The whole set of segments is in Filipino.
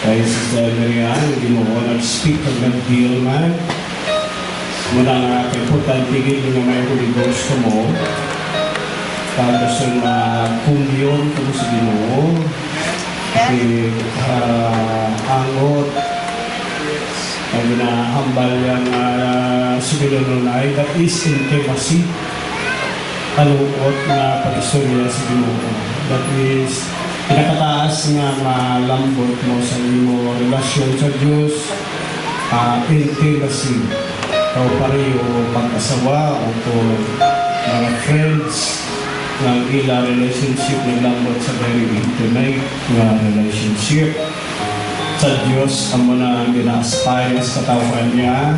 Kaya sa Marian, Ginoo, nag-speak ang nag-deal man. Muna nga, importante gini nga may Holy Ghost ko mo. Kaya gusto kumbiyon ko sa Ginoo. Kasi angot, ang ginahambal yung sinulunay, that is intimacy. Kaluot na pag-istorya sa Ginoo. That is pinakataas nga malambot mo sa imo relasyon sa Diyos, intimacy. Ikaw pareho mag-asawa o mga friends ng ila relationship naglambot sa very intimate nga relationship. Sa Diyos, ang mo na gina-aspire sa katawan niya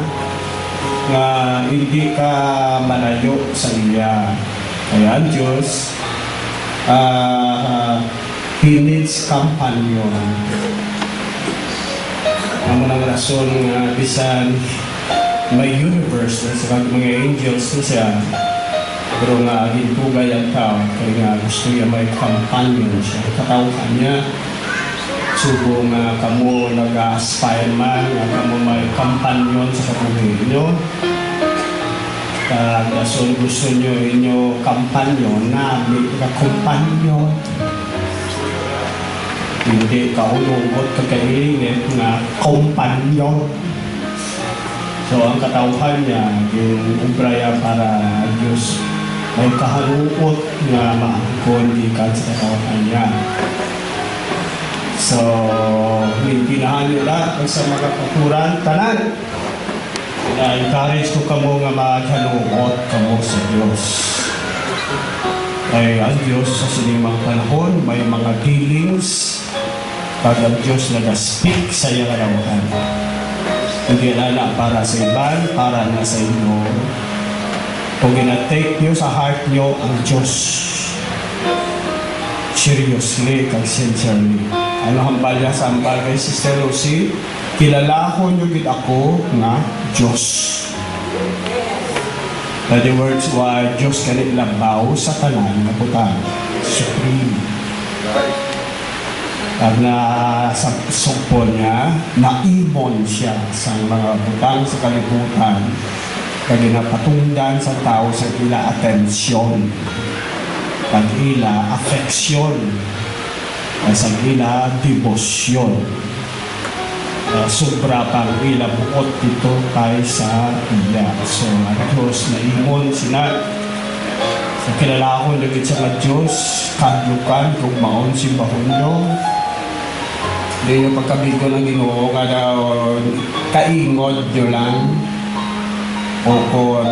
nga hindi ka malayo sa iya. Kaya ang Diyos, He needs companion. Ang mga rason nga bisan may universe na sa mga angels na siya, pero nga hintugay ang tao kaya nga gusto niya may companion siya. Katauhan niya, subo nga kamo nag-aspire man, nga kamo may companion sa kabuhay niyo. Rason gusto niyo inyo companion na may companion. Hindi kaulungot kakailingit nga kompanyon. So ang katauhan niya, yung ubraya para Diyos may kahalukot nga maangkon ikan sa katauhan niya. So, hindi nila sa mga kapuran tanan. Na-encourage ko kamo nga maghalukot kamo sa Diyos. Ay ang Diyos sa sinimang panahon may mga dealings pag ang Diyos nag-speak sa iyang katauhan. Hindi na para sa iban, para na sa inyo. Kung ginatake nyo sa heart nyo ang Diyos, seriously, kag sincerely. Ano hambal niya sa hambal kay Sister Lucy? Kilalahon nyo gid ako nga Diyos. In other words, why Diyos kanit labaw sa tanan na butang. Supreme. At na sa sugpo niya, naibon siya sa mga butang sa kalibutan kaya napatungdan sa tao sa ila atensyon at ila affeksyon at sa ila debosyon. Sobra pang ila buot dito tayo sa ila. So, ang Diyos na imon sila sa kilalakon lagit sa mga Diyos kadyukan kung maon simbahon nyo. Hindi yung pagkabigo ng Ginoo kada kaingod nyo lang o kung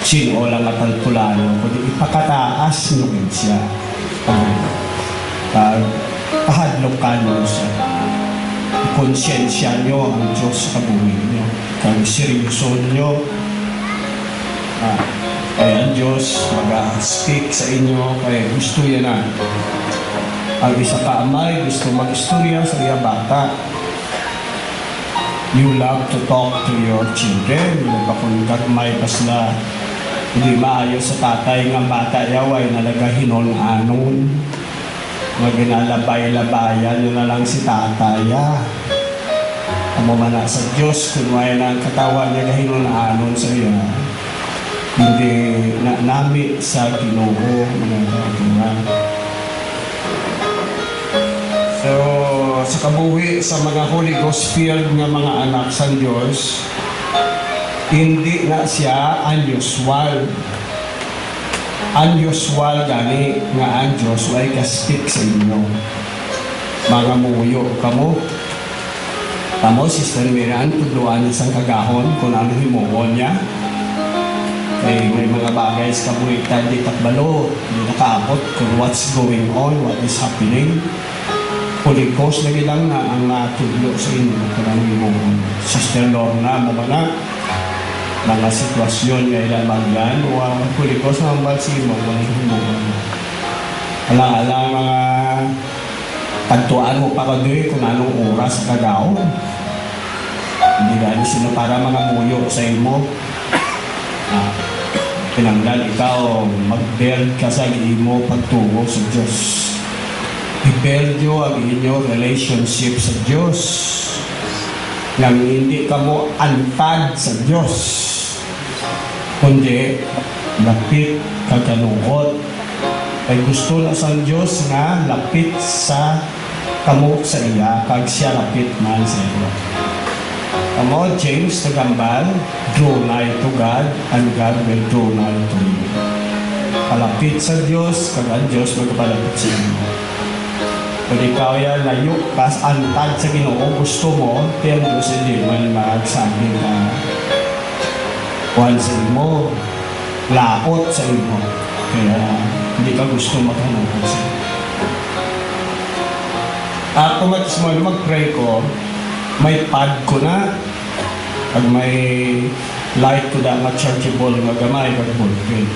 sino lang matalpulano kundi ipakataas nyo siya. Pahadlokan nyo siya. Konsyensya nyo ang Diyos sa kabuhay nyo. Kung seryoso nyo, kaya ang Diyos mag-speak sa inyo kaya gusto yan na. Ang isa ka amay, gusto mag-istorya sa iya bata. You love to talk to your children. Kung gagmay pa sila, hindi maayos sa tatay ng bata yaway nalaga hinon-anon. Maginalabay-labayan yun na lang si tataya. Amo man na sa Diyos, kung may ng katawan niya hinon-anon sa iyo, hindi na nami sa Ginoo mga kaibigan. So, sa kabuhi sa mga Holy Ghost filled nga mga anak sa Diyos, hindi na siya unusual. Unusual gani nga ang Diyos ay ka-speak sa inyo. Mga muyo kamo. Kamo, Sister Miriam, tudluan isang kagahon kung ano himuon niya. Kaya may mga bagay sa kabuhi tayo di takbalo, di nakaabot kung what's going on, what is happening. Holy Ghost lagi lang na ang natudlo sa inyo kung yung Sister Lorna mo ba na mga sitwasyon nga ilan magyan o ang Holy Ghost na ang balsimo alang-alang mga kantuan mo pa kadoy kung anong oras kagaon. Hindi gani sila para mga muyo sa imo. Pinanglan ikaw mag-build ka sa imo pagtungo sa Diyos. i-build nyo ang inyong relationship sa Diyos. Nang hindi ka mo antad sa Diyos, kundi lapit kaganuot. Ay gusto na sa Diyos nga lapit sa kamo sa iya, kag siya lapit man sa iyo. Amo, James Tagambal, draw nigh to God, and God will draw nigh to you. Palapit sa Diyos, kag ang Diyos magpalapit sa iyo. Kung ikaw yan layo, kas antad sa Ginoo, gusto mo, pero Diyos hindi man magsabi ka once mo, laot sa iyo. Kaya hindi ka gusto maghanap sa iyo. Kung mag-pray ko, may pad ko na, pag may light ko na chargeable nga gamay, pag ballpen.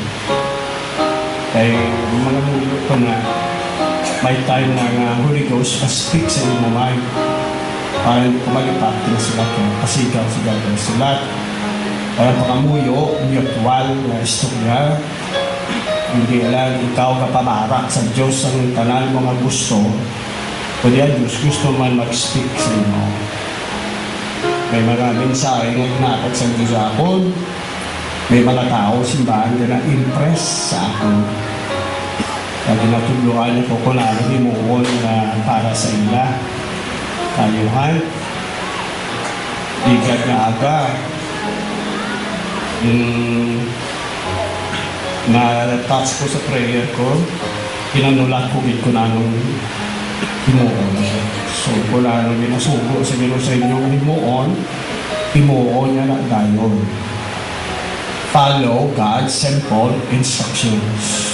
Kaya mga mulo ko na, may time na nga Holy Ghost pa-speak sa inyo mind. Parang kumalipat na sila kaya pasigaw-sigaw na sila. Parang pangamuyo, mutual na istorya. Hindi lang ikaw kapamarak sa Diyos ang tanan mga gusto. Kundi ang Diyos gusto man mag-speak sa inyo. May mga mensahe nga natin sa Diyos ako. May mga tao simbahan na na-impress sa akin. Kaya natuluan ko kung ano himuon na para sa ila. Kayuhan. Igat na aga. Na-touch ko sa prayer ko. Pinanulat ko ko na nung himuon. So, kung ano ginasugo sa inyong himuon, himuon niya na dayon. Follow God's simple instructions.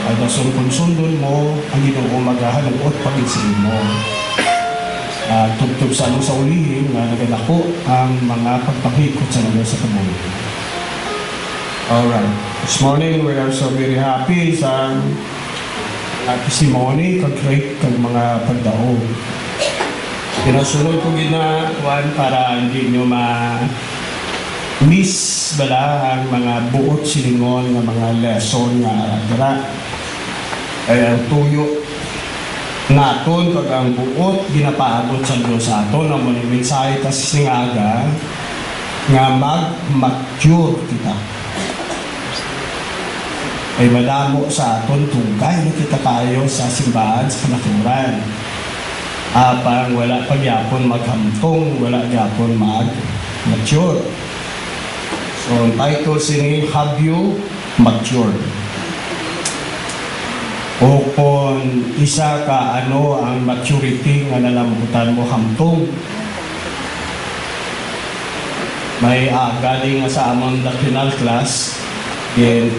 Ay sundon mo ang Ginoo maghahalugot pag-isip mo. Tugtog sa sa ulihin na nagadako ang mga pagpahikot sa Diyos sa kabuhi. Alright. This morning, we are so very happy sa testimony kag-great kag mga pagdaog. Pinasunod ko ginawan para hindi nyo miss bala ang mga buot silingon ng mga lesson nga dara. Ay ang tuyo naton kag ang buot ginapaabot sa Dios aton ang mga mensahe tas singaga nga mag-mature kita. Ay madamo sa aton tungkay na kita tayo sa simbahan sa kanaturan. Parang wala pagyapon maghamtong, wala gyapon mag-mature. So, ang title sini, Have You Matured? O kung isa ka ano ang maturity nga nalambutan mo hamtong. May galing nga sa among doctrinal class,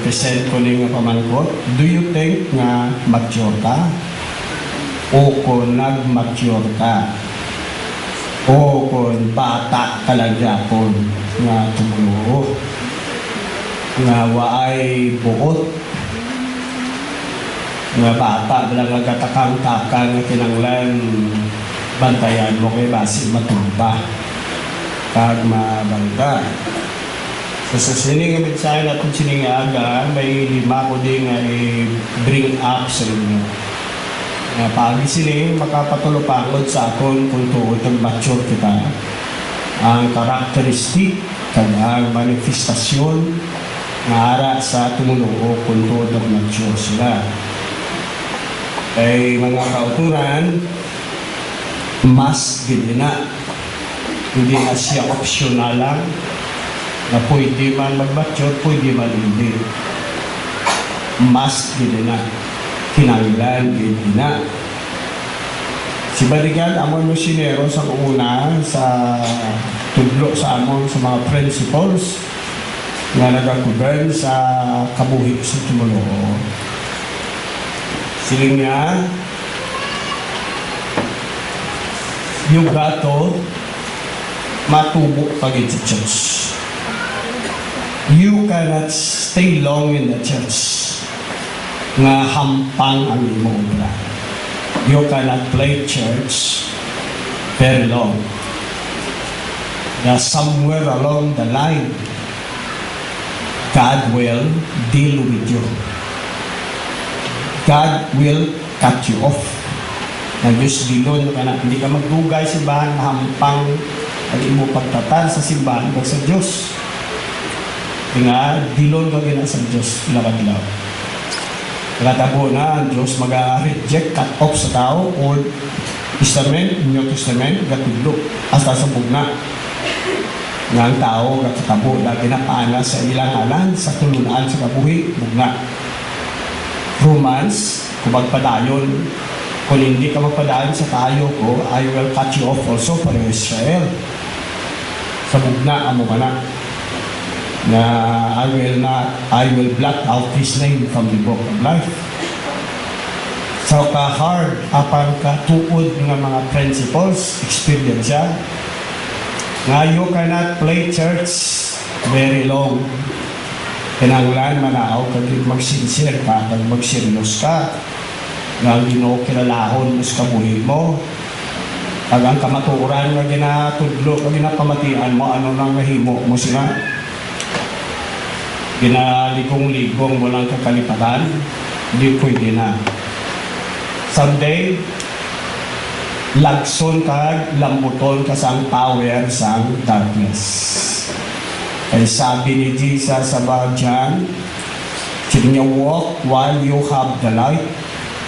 present ko nga pamangkot, do you think nga mature ka? O kung nag-mature ka? O kung bata ka lang yapon nga tumulo nga waay buot nga bata lang nga katakang-takang nga kinanglan bantayan mo kay basi matumba kag mabangga. So sa sining nga mensahe natin sining aga may lima ko din nga bring up sa inyo. Nga pagi sining makapatulupangod sa akon kung tuod ang mature kita. Ang karakteristik kag ang manifestasyon nga ara sa tumunuo kung tuod ang mature sila. Ay mga kauturan, mas ginina. Hindi na siya optional lang na pwede man mag-mature, pwede man hindi. Mas ginina. Kinanglan, ginina. Si Baligan, amon mo sinero sa una, sa tudlo sa amon sa mga principles na nag-govern sa kabuhi sa tumulo. Siling nga, yung gato, matubo pagin sa church. You cannot stay long in the church nga hampang ang imong obra. You cannot play church very long. Somewhere along the line, God will deal with you. God will cut you off. Na Diyos dilon ka na, hindi ka magdugay simbahan, hampang ang imo pagtatar sa simbahan o sa Diyos. Nga, dilon ka gina sa Diyos, lakad-law. Katabo na ang Diyos mag-reject, cut off sa tao, Old Testament, New Testament, gatudlo, hasta sa bugna. Nga ang tao, katabo, lagi na paana sa ilang alan, sa tulunaan, sa kabuhi, bugna. Romans, kung magpadayon, kung hindi ka magpadayon sa tayo ko, I will cut you off also for Israel. Sa bugna, amo ka na. Na I will blot out his name from the book of life. So ka-hard, apang ka-tuod ng mga principles, experience siya. Nga you cannot play church very long. Kinanglan, manaaw, kag mag-sincere ka, kag mag-serious ka. Nga Ginoo kilalahon mo sa kabuhi mo. Kag ang kamaturan nga ginatudlo, kag ginapamatian mo, ano nang mahimo mo sila. Ginaligong-ligong walang kakalipatan, hindi pwede na. Someday, lagson ka, lambuton ka sang power sang darkness. Kaya sabi ni Jesus sa bagyan, sige niya, walk while you have the light.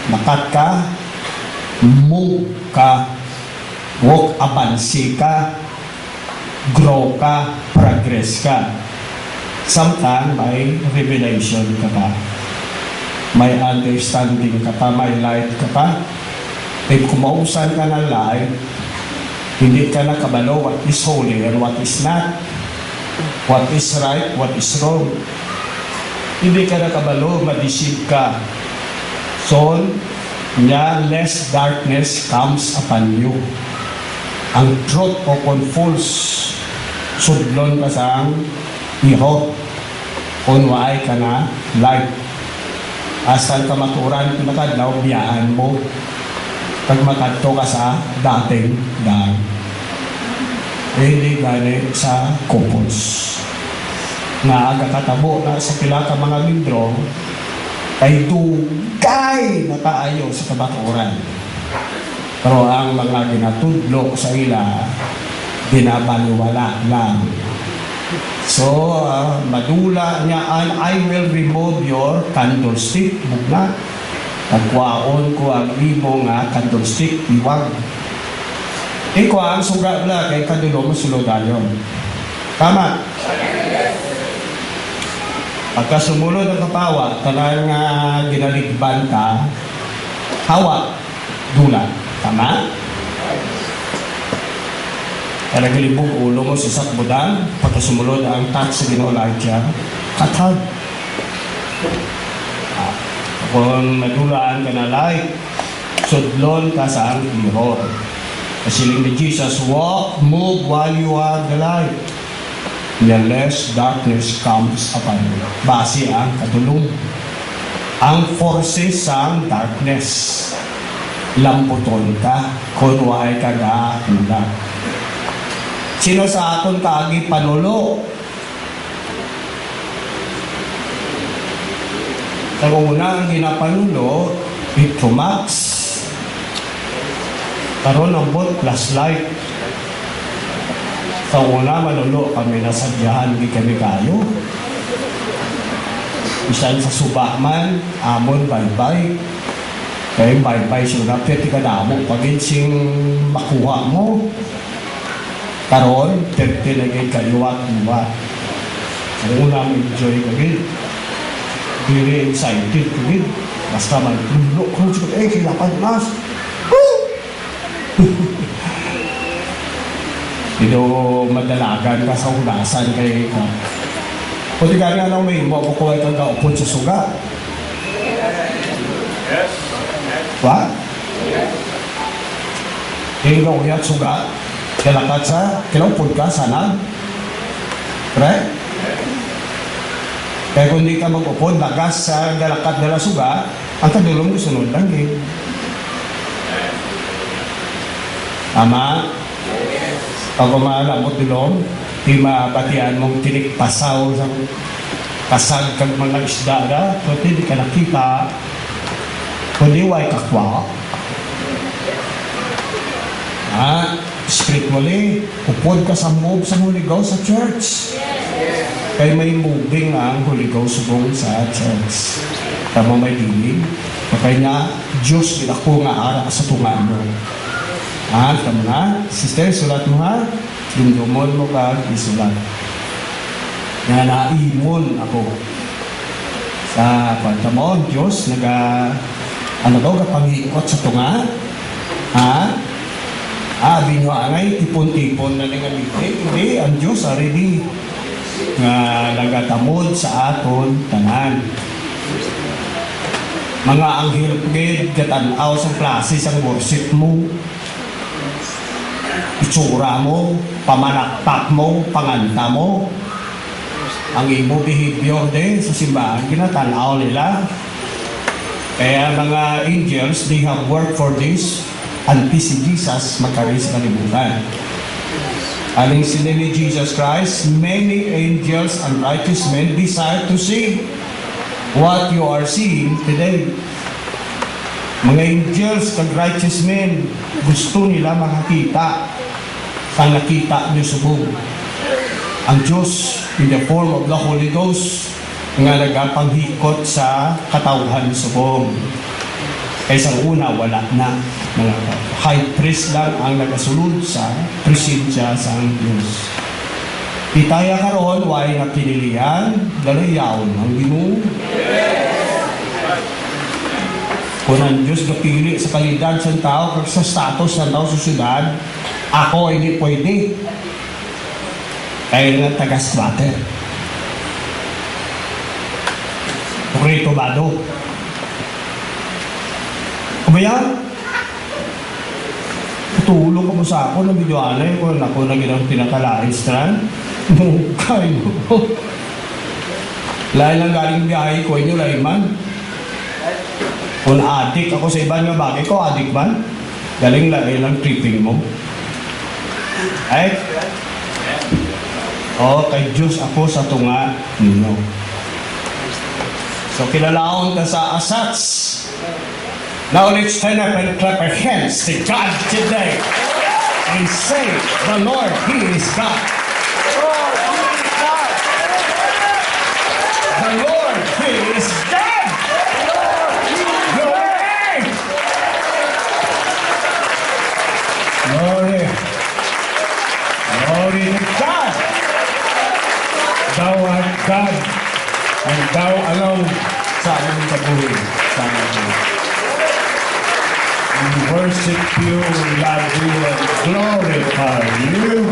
Makat ka, move ka, walk, abansi ka, grow ka, progress ka. Sometimes may revelation ka pa, may understanding ka pa, may light ka pa. If kumausan ka ng light, hindi ka nakabalo what is holy and what is not, what is right, what is wrong. Hindi ka nakabalo, madeceive ka. So, less darkness comes upon you. Ang truth o false, sudlon ka sang iho, unwaay ka na light. Asan ka maturan, pinakadlaw, biyaan mo. Pag makadto ka sa dating daan. Hindi gani sa couples. Na agakatabo na sa pila ka mga libro, kay dugay na kaayo sa kabaturan. Pero ang mga ginatudlo sa ila, binabaliwala lang. So, madula niya, and I will remove your candlestick, bugna. Nagwaon ko ang imo nga candlestick, iwag. Iko ang suga na kay kadulo mo suludayon. Tama? Pagka sumunod ang kapawa, talang ginaligban ka, hawa, dula. Tama? Kaya nagilibog ulo mo sa sakbudan, pagka sumunod ang touch sa Ginoo Elijah, katag. Kung madulaan ka na light, sudlon ka sa ang ihor. Kasiling ni Jesus, walk, move while you are the light. Less darkness comes upon you. Base ang katulong. Ang forces ang darkness. Lamputon ka, kunway ka gahula. Sino sa aton kaagi panulo? Sa una ang ginapanulo, Victor Max. Karon ang bot plus light. Sa una, manulo kami nasadyahan, hindi kami kayo. Isan sa suba man, amon bye-bye. Kaya bye-bye siya na, pwede ka na mo, paginsing makuha mo. Karon, pwede na kayo kaliwat-liwat. Sa una, enjoy ka rin. Very excited ko rin. Basta man, lulo ko siya, kilapan mas. Dito madalagan ka sa ulasan kay ka. Pwede ka nga lang may mo ko ay kang kaupon sa suga. Yes. What? Kaya ka uyat suga, kalakat sa, kilaupon ka sana. Right? Kaya kung di ka mag-upon, lagas sa galakat nila suga, ang kadulong mo sunod lang eh. Tama? Pag umalamot dilong, di mabatian mong tinikpasaw sa kasag kag mga isda na, so hindi ka nakita. kundi way kakwa. Spiritually, upod ka sa move sa Holy Ghost sa church. Kaya may moving ang Holy Ghost subong sa church. Tama may dilig. Kaya nga, Diyos, ako nga ara sa tunga mo. Tama nga. Sister, sulat mo ha. Dumdumon mo ka, isulat. Nga naimon ako. Sa kwanta mo, Diyos, kapangikot sa tunga. Binyo angay, tipon-tipon na nga meeting. Hindi, ang Diyos, already nga nagatamod sa aton tanan. Mga anghel gid katanaw sa klase sa worship mo, itsura mo, pamanakpak mo, panganta mo, ang imo behavior din sa simbahan, ginatanaw nila. Kaya mga angels, they have worked for this until si Jesus magkaroon sa kalibutan. Aling sila ni Jesus Christ, many angels and righteous men desire to see what you are seeing today. Mga angels and righteous men, gusto nila makakita sa nakita niyo subong. Ang Diyos, in the form of the Holy Ghost, nga nagapanghikot sa katawhan subong. Kaysa una, wala na. Mga high priest lang ang nagasulod sa presensya sa Diyos. Pitaya karon, way na kinilian, dalayaon ang Ginoo. Kung ang Diyos napili sa kalidad sa tao, sa status ng tao sa syudad, ako hindi pwede. Kaya nga taga-squatter. Rito Bado. Kumayan, tulong ko mo sa ako ng videoanay kung ako na ginang tinatalain strand. Mukay mo. Lahat lang galing biyahe ko inyo, lahat man. Kung adik ako sa iba nga bagay ko, adik man. Galing lang tripping mo. Ay? Kay Diyos ako sa tunga ninyo. So, kilalaon ka sa asats. Now let's stand up and clap our hands to God today and say, the Lord, He is God. The Lord, He is God. Glory! Glory! Glory to God! Thou art God, and Thou alone sa aming kabuhi. Sa aming kabuhi. We worship you, we love you, and glorify you.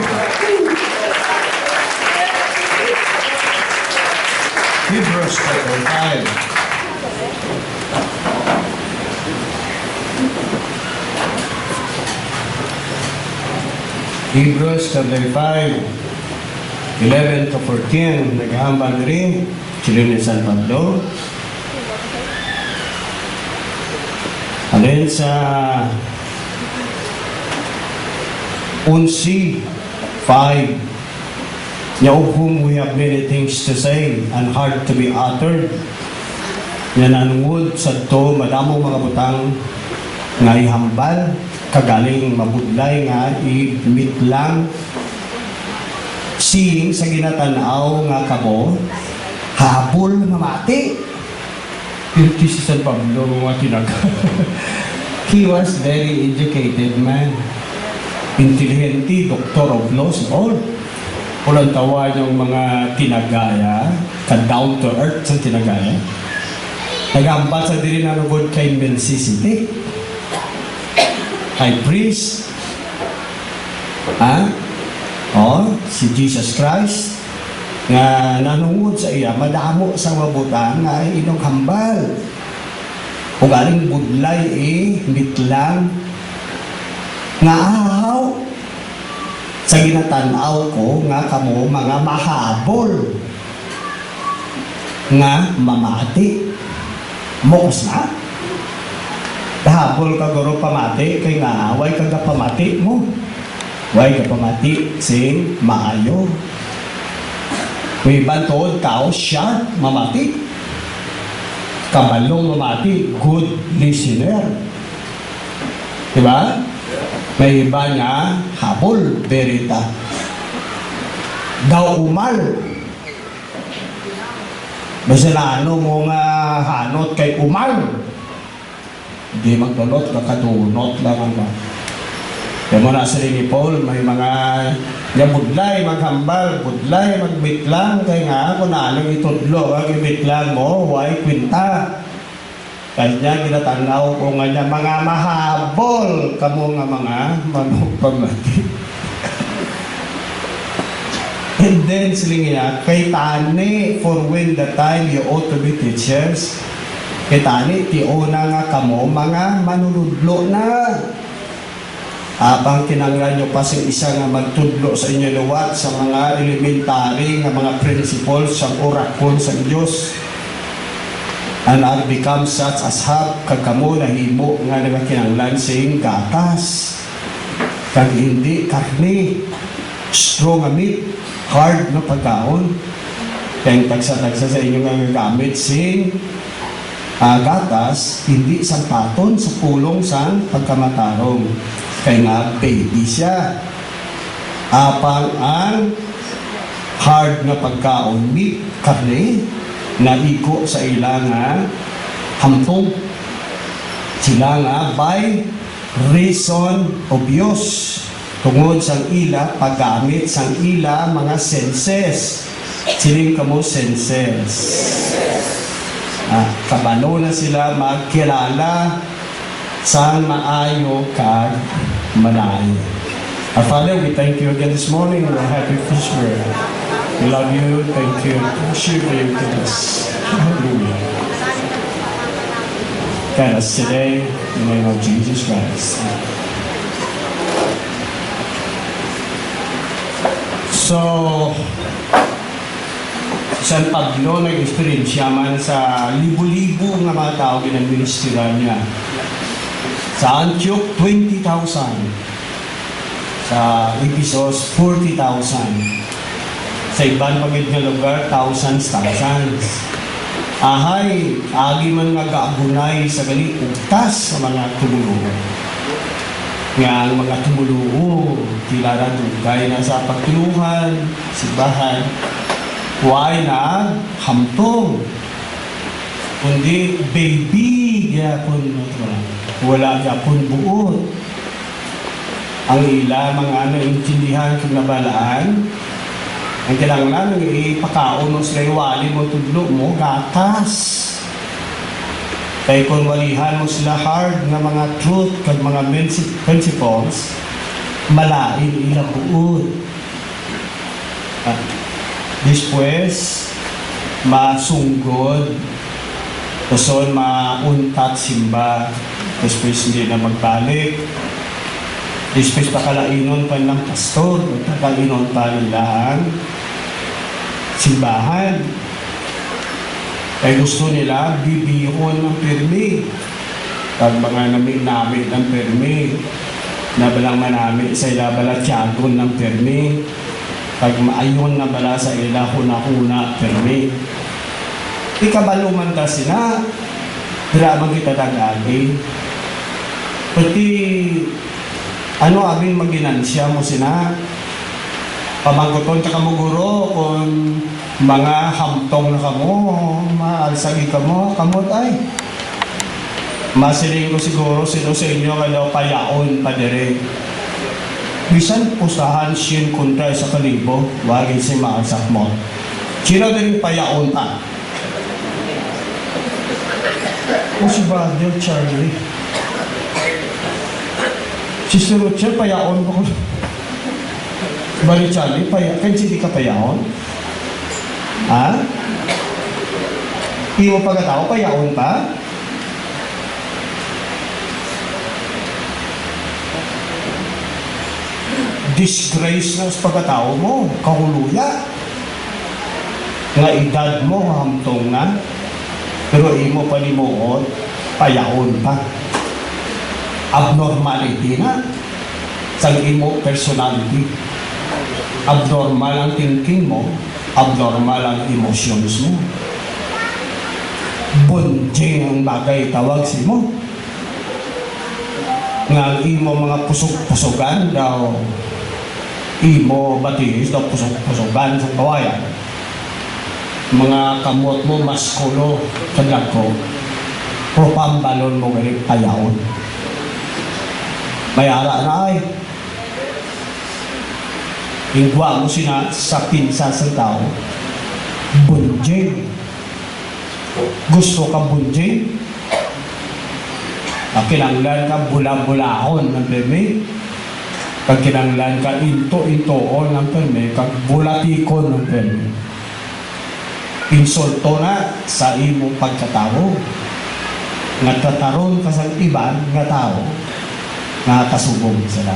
Hebrews chapter 5. Hebrews chapter 5, 11 to 14, naghahambal rin, sila ni San Pablo. Alin sa 11:5, of whom we have many things to say and hard to be uttered. Yan anungod sa to, madamong mga butang nga ihambal, kagaling mabudlay nga i-meet lang. Seeing sa ginatanaw nga kabo, habol nga mati. Yung si San Pablo mga tinaga. He was very educated man. Intelligente, doctor of laws, all. Walang tawa yung mga tinagaya, ka-down to earth sa tinagaya. Nag-ambat sa diri na nagod kay Melchizedek. High priest. Si Jesus Christ. Nga nanungod sa iya, madamo sa mabutan nga inong hambal. Kung galing budlay mitlang nga ahaw sa ginatanaw ko nga kamo mga mahabol nga mamati. Mokos na. Dahabol ka guro pamati, kay nga away ka pamati mo. Way ka pamati, sing maayo. May bantod tao siya mamati. Kabalong mamati, good listener. Diba? May iba niya, habol, berita. Daw umal. Basta na ano mo nga hanot kay umal. Di magdulot, kakadunot lang ang ba. Kaya mo nasa rin ni Paul, may mga budlay, maghambal, budlay, magbitlang, kaya nga kung anong itudlo, ang ibitlang mo, huwag kwinta. Kanya ginatanaw ko nga niya, mga mahabol, kamo nga mga manupamati. And then siling niya, kay tani, for when the time you ought to be teachers, kay tani, tiuna nga kamo, mga manunudlo na. Habang kinanglan nyo pa sa isa nga magtudlo sa inyo luwat sa mga elementary nga mga principles sa orakon sa Diyos. And are become such as have kagamo na himo nga nagakinanglan sing gatas. Kag hindi karne, strong nga meat, hard na pagkaon. Kaya tagsa-tagsa sa inyo nga gamit sing gatas, hindi sampaton sa pulong sa pagkamatarong. Kaya nga, baby siya. Apang ang hard na pagkaon, meat, karne, na iko sa ilang hamtong. Sila nga by reason of use. Tungod sang ila, paggamit sang ila, mga senses. Siling kamo senses. Kabalo na sila magkilala sa maayo kag malayo. Our Father, we thank you again this morning. We're happy for sure. We love you. Thank you. Appreciate you to us. Hallelujah. Guide us today in the name of Jesus Christ. So, San Pablo nag-experience man sa libo-libo nga mga tao ginag-ministera niya. Sa Antioch, 20,000. Sa Ephesus, 40,000. Sa ibang pagid nga lugar, thousands. Ahay, agi man nga gaabunay sa gali, ugtas sa mga tumuluo. Nga ang mga tumuluo, kilala dugay na sa pagtuluhan, sibahan, huwag na hamtong. Kundi baby, gyapon wala gyapon buot. Ang ila mga intindihan kung nabalaan, ang kailangan ipakaon mo sila iwali mo tudlo mo, gatas. Kaya kung walihan mo sila hard na mga truth kag mga principles, malain ila buot. Después, masunggod, kason mauntat simba, después hindi na magbalik, después pakalainon pa ng pastor, pakalainon pa nila ang simbahan. Kaya gusto nila bibihon ng permi, kag mga namit ng permi, na balang manamit sa ila balatyagon ng permi, pag maayon na bala sa ila huna-huna permi. Ikabaluman ta sina, drama kita dagagi. Pati, abing maginansya mo sina, pamaguton ka mo guro, kung mga hamtong na kamo, maalsagi kamo, kamot ay. Masiling ko siguro sino sa inyo kaya payaon pa dire. Bisan pusahan siya kontra sa kalibo, wagin si maalsak mo. Sino din payaon pa? O si Brother Charlie. Sister Rocher, payaon ko. Brother Charlie, kan hindi ka payaon? Ha? Hindi mo pagkatao, payaon pa? Disgrace na sa pagkatao mo, kahuluya. Nga edad mo, hamtong na. Pero imo panimuot, payaon pa. Abnormality na. Sa imo personality. Abnormal ang thinking mo, abnormal ang emotions mo. bunjing ang bagay tawag si mo. Nga imo mga pusog-pusogan daw imo batihis daw pusog-pusogan sa kawayan. Mga kamot mo maskulo kadag ko propambalon mo galing payaon. Mayara na ay ingwa mo sina sa pinsa sa tao bunjing. Gusto ka bunjing? Kinanglan ka bula-bulahon ng perme. Pag kinanglan ka into-intoon ng perme, kag bulatikon ng perme. Insulto na sa imong pagkatao. Nga tataron ka sa iban nga tao nga kasubong sila.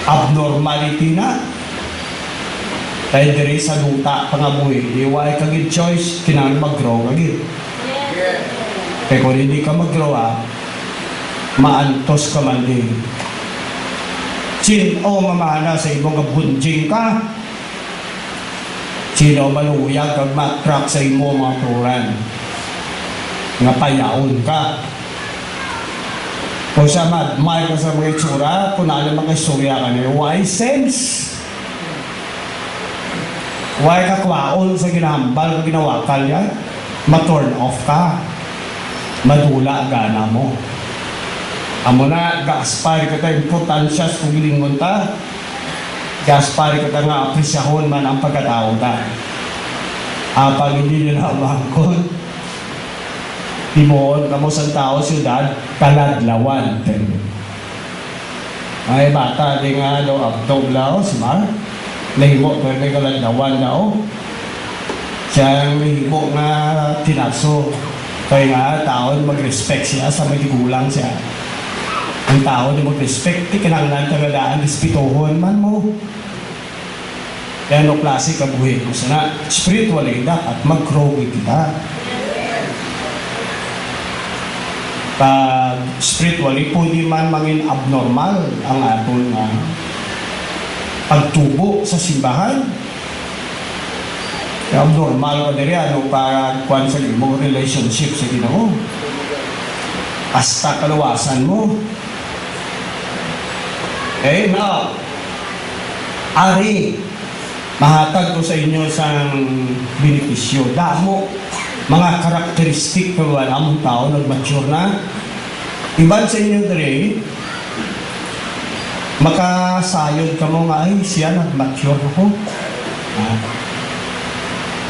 Abnormality na. Kaya diri sa luta pangabuhi, iway kagid choice, kinang mag-grow kagid. Kaya kung hindi ka mag-grow maantos ka man din. Sino mamana sa imong kabunjing ka? Sino maluyag kag matrak sa imong mga turan? Nga payaon ka. Kung sa madmay ka sa mga itsura, kung alam mga istorya ka niya, why sense? Why ka kwaon sa ginahambal, ginawakal yan? Ma-turn off ka. Madula gana mo. Amo na, ga-aspire ka tayo importansya sa kugilingon ta. Ga-aspire ka tayo nga apresyahon man ang pagkatao ta. Pag hindi nila umangkon, timoon ka mo sa tao, siyudad, kaladlawan. Ay bata, di nga abdog lao, si Mar. Nahimo, pero may kaladlawan lao. Siya ang nahimo nga tinaso. Kaya nga, tao mag-respect siya sa magigulang siya. Ang tao na mag-respect, kinanglan tagadaan, respetohon man mo. Kaya no klase kabuhi mo sana. Spiritually, dapat mag-grow kita. Pag spiritually, pwede man mangin abnormal ang aton pagtubo sa simbahan. Kaya abnormal ka diri, para kuhan sa imong relationship sa Ginoo. Hasta kalawasan mo. Okay, now, ari, mahatag ko sa inyo sang benepisyo. Damo, mga karakteristik na wala mong tao, nag-mature na. Iban sa inyo diri, makasayod ka mo nga, ay, siya nag-mature ako.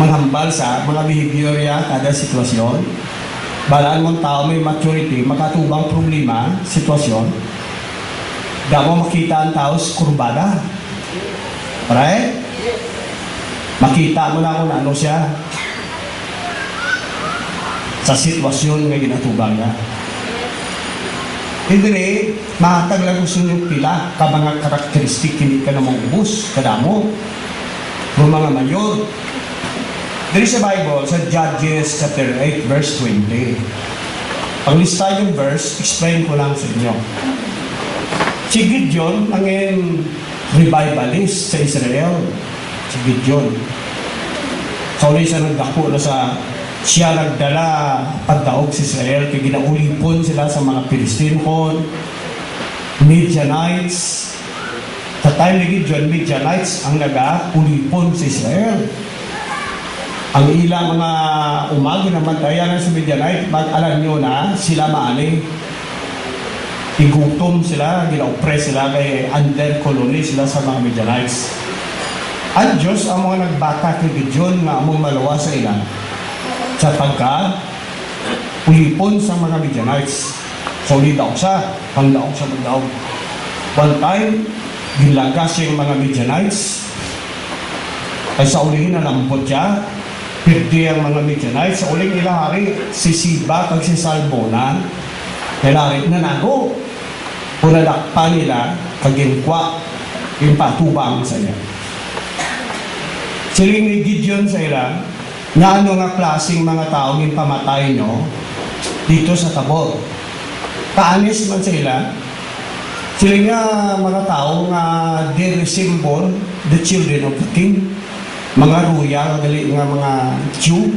Manghambal sa mga behavior ya kada sitwasyon. Balaan mong tao may maturity, makatubang problema, sitwasyon. Damo makita ang tao sa kurbada. Right? Makita mo na kung ano siya sa sitwasyon nga ginatubang niya. Hindi, mahatag lang gusto nyo pila ka mga karakteristik hindi ka namang ubus, kadamo. Ng mga mayor. There is a Bible sa Judges chapter 8 verse 20. Paglista yung verse, explain ko lang sa inyo. Si Gideon, ang revivalist sa Israel. Si Gideon. So, siya nagdako na siya nagdala pagdaog sa Israel kaya ginaulipon sila sa mga Philistine-kon, Midianites. Sa time ni Gideon, Midianites ang nag-ulipon sa Israel. Ang ilang mga umagi na mantayan sa Midianite, alam nyo na sila maali. Igutom sila, gina-oppress sila, kay under colony sila sa mga Midianites. Ang Diyos ang mga nagbata kay Gideon nga among malawa sa ilan sa pagka-ulipon sa mga Midianites. So, daog siya, pangdaog siya magdaog. One time, gilagas yung mga Midianites. Ay sa ulihin na lambot siya, pirdi ang mga Midianites. Sa uling ilahari, si Siba kag si Salmona, ilahari na nago. Punadakpa nila, kaginkwa, yung patubang sa iya. Siling ni Gideon sa ila, na ano nga klaseng mga taong yung pamatay nyo dito sa Tabor. Kaanis man sa ila, siling nga mga tao nga they resemble the children of the king. Mga royal, nga mga Jew,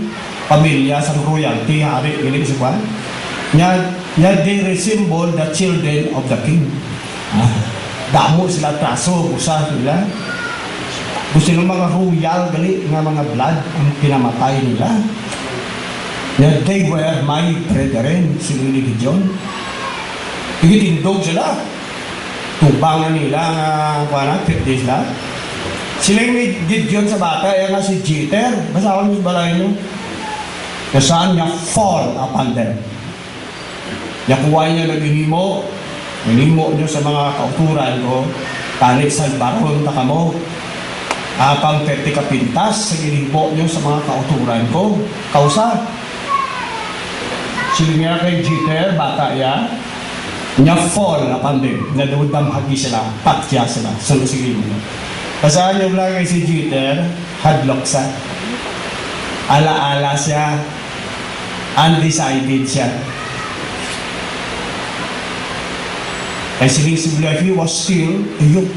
pamilya sa royalty, hari, gini sa kwan. Nya they resemble the children of the king. Damo sila traso, busa sila. Gusto ng mga royal, gali, nga mga blood, ang pinamatay nila. Nya they were my brethren, sila ni Gideon. Igitindog sila. Tubangan nila nga, kwana, 50 sila. Sila yung may Gideon sa bata, yan nga si Jeter. Basta ako sa balay nyo. Kasaan niya fall upon them. Nakuha niya nag-inimo nyo sa mga kauturan ko, talik sa baron na kamo, apang 30 kapintas, sa ginimo nyo sa mga kauturan ko, kausa. Sila niya kay Jeter, bata ya, niya fall upon them, nadamhagi sila, patya sila, sa lusigin nyo. Kasaan yung lagay si Jeter, hadlock sa, ala-ala siya, undecided siya. Kasi he was still a youth.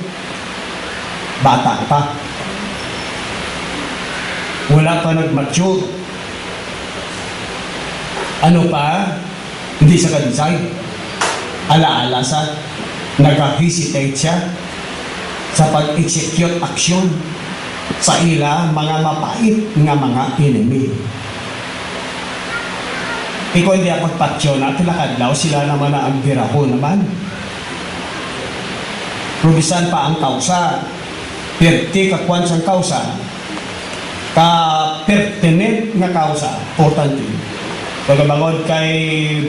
Bata pa. Wala pa nag-mature. Ano pa? Hindi siya ka-decide. Ala-ala sa, nag-hesitate siya sa pag-execute action sa ila mga mapait nga mga enemy. Ikaw hindi ako patyo na tilakadlaw, sila naman na ang biraho naman. Rubisan pa ang kausa, perti kakwan sang kausa, ka-pertinent nga kausa, importante. Pagkabangod kay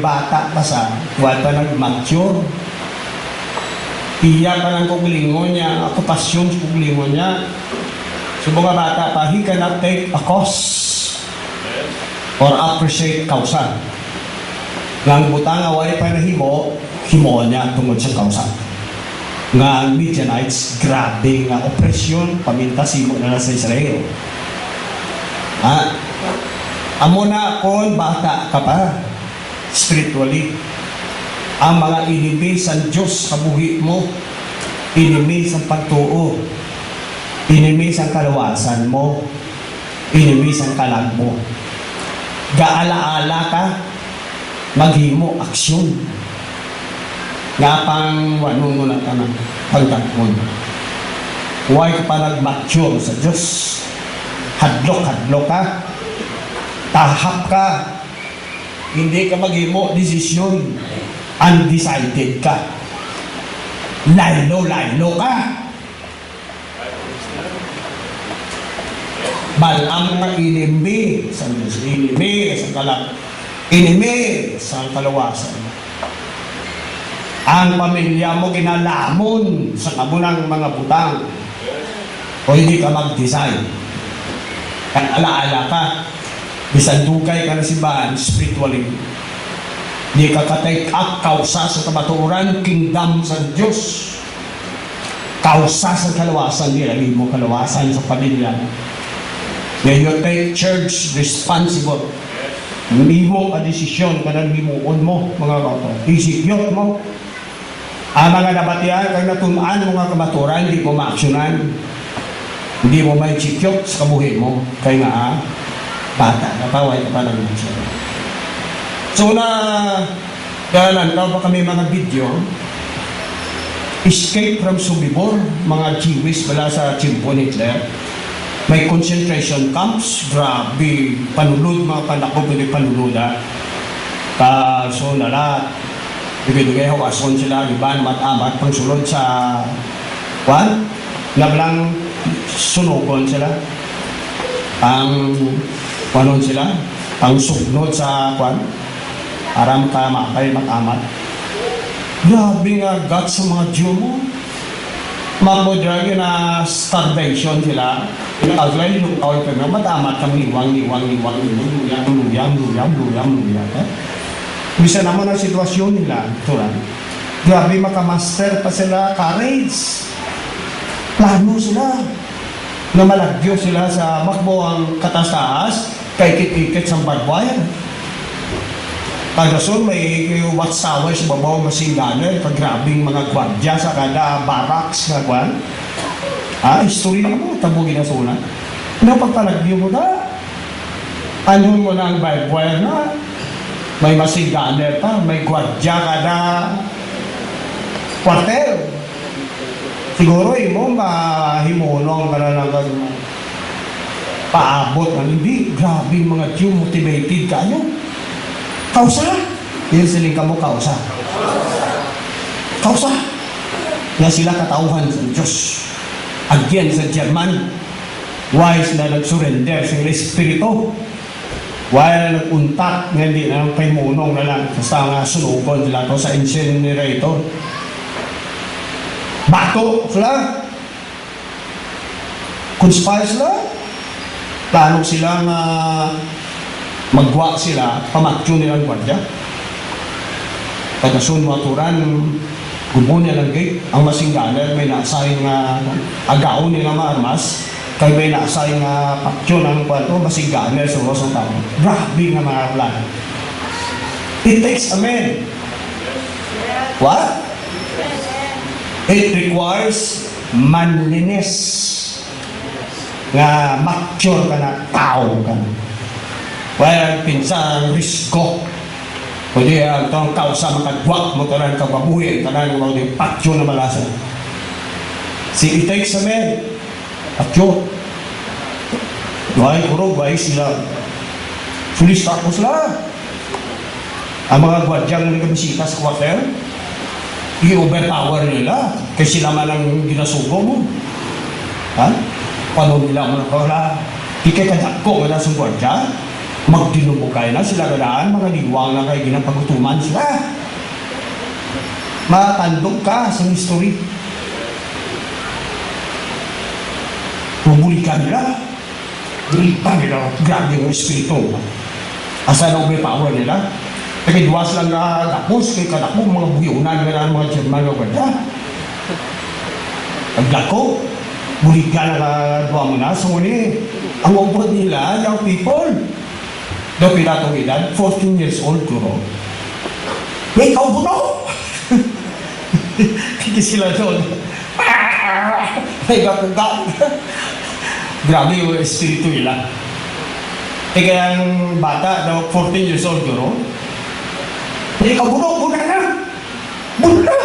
bata pa sa, wala pa nag-mature, iya pa ng kuglingon niya, okupasyon sa kuglingon niya. So mga bata pa, he cannot take a cost or appreciate kausa. Nang butang away pa na himo niya tungod sa kausa. Nga ang Midianites, grabe nga opresyon, pamintasimo na sa Israel. Amo na kung bata ka pa, spiritually, ang mga enemy sa Diyos sa buhi mo, enemy sa pagtuo, enemy sa kalawasan mo, enemy sa kalag mo. Gaala-ala ka, maghimo aksyon. Nga pang wanong mo na tanang pagtakmon. Huwag ka pa nag-mature sa Diyos. Hadlok-hadlok ka. Tahap ka. Hindi ka maghimo desisyon. Undecided ka. Laylo-laylo ka. Balang na inimi sa Diyos. Inimi sa kalawasan. Ang pamilya mo ginalamon sa kabunang mga butang o hindi ka mag-decide. Kaya ala-ala ka, bisan dugay ka na simbahan spiritually. Hindi ka ka-take up kausa sa kamaturan, kingdom sa Diyos. Kausa sa kalawasan, nilagay mo kalawasan sa pamilya. Then you take church responsible. Hindi mo ka desisyon, kanang himuon mo, mga kato. Isipyot mo. Ang mga nabatihan, kag natunan mga kamaturan, hindi mo ma-actionan. Hindi mo may chikyot sa kabuhi mo. Kaya nga, bata, napaway ka pa lang siya. So kaya lantaw pa kami mga video, escape from Sobibor, mga Jewish bala sa Chimpo Hitler. May concentration camps, grabe, panulod, mga panakop, hindi panulod so nalat. Bigay-bigay hawason sila, iban, mat-amat, pangsulod sa kwan, nablang sunukon sila. Kwanon sila, ang sugnod sa kwan, aram ka makay mat-amat. Grabe nga God sa mga Diyo mo. Mamodragi na starvation sila. Pinakagulay yung kawal pa nga, mat-amat kang liwang. Bisa naman ang sitwasyon nila, turan. Grabe makamaster pa sila, courage. Plano sila. Na malagyo sila sa makbo ang katastaas, kay kit-ikit sa barbwire. Pagdason, may watsaway sa babaw masinganer, paggrabing mga gwardya sa kada barracks na kwan. History mo, tabugin na sunan. Ano pagpalagyo mo na? Ano mo na ang Bible na may masiganer pa, may gwadya ka na kwartel. Siguro mo mahimunong ka na lang paabot na hindi. Grabe mga Diyo, motivated ka nyo. Kausa. Yan siling ka mo, kausa. Kausa. Yan sila katauhan sa Diyos. Again sa German, why sila nag-surrender sa Espiritu? Why na nag-untak, hindi na ng paymunong na lang sa nga sunugon sila to sa incinerator. Bato sila. Conspire sila. Plano sila na magwa sila, pamatyo nilang gwadya. Pagkasun maturan, gubo nilang gate, ang masingganer, may naasay nga agaon nila maarmas, kay may naasay nga patyo ng kwanto, masingganer sa rosong tao. Grabe nga mga plan. It takes a man. What? It requires manliness. Nga mature ka na, tao ka na. Kaya pinsan, risko. Kundi ang itong kausa makagwak mo ito na kababuhin, ito na yung patyo na malasa. Si it takes a man. Patyo. Why kurog, why sila? Sulista ko sila. Ang mga gwadyang nagkabisita sa quarter, i-overpower nila kasi sila man ang ginasugo mo. Ha? Paano nila mo na kawala? Ikikadak ko ka na sa gwadya, magdinubukay na sila gadaan, mga liwang na kayo ginapagutuman sila. Matandog ka sa history. Mabulikan nila. Gripan nila. Grabe yung espiritu. Asa na overpower nila? Pagkidwas lang na tapos, kay kadako, mga buyunan na mga German o ganda. Pagdako, buligan na duwa mo na. So, ang upod nila, young people, daw pinatong edad, 14 years old kuro. May kaubo na ako! Kiki sila doon. May gapugat. Grabe yung espiritu nila. Kaya ang bata, daw 14 years old kuro, hindi ka buno na! Buno na!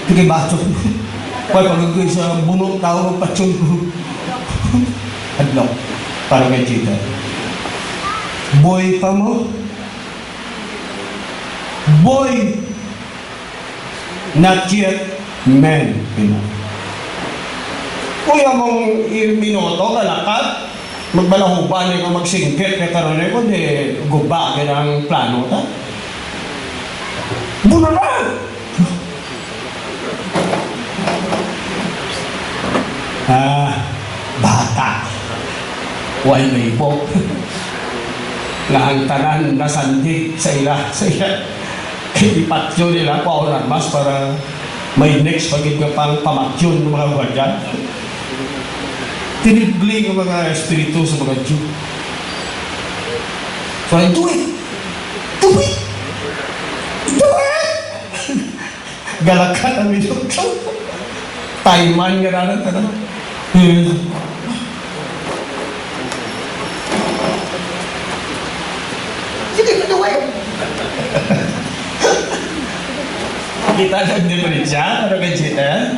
Hindi bato. Kaya pagkagay sa buno, tao patsun ko. Adlaw, para kay Chita. Boy pa mo? Boy! Not yet man. Kuya mong minuto, kalakat, magbalahuban niya ka magsingkit na karoon niya, kundi guba ka ng plano ta. Buno na! Bata. Why may po? Nga ang tanan nasandi sa ila. Ipatyo nila pa o mas para may next pagid nga pang pamatyon ng mga gwadyan. Tinibling ang mga espiritu sa mga Diyo. So, do it! Do it! Do it! Galakan ang minuto. Taiman nga na tanong. Sige, do it! Kita lang din mo rin siya, ano ka Chita?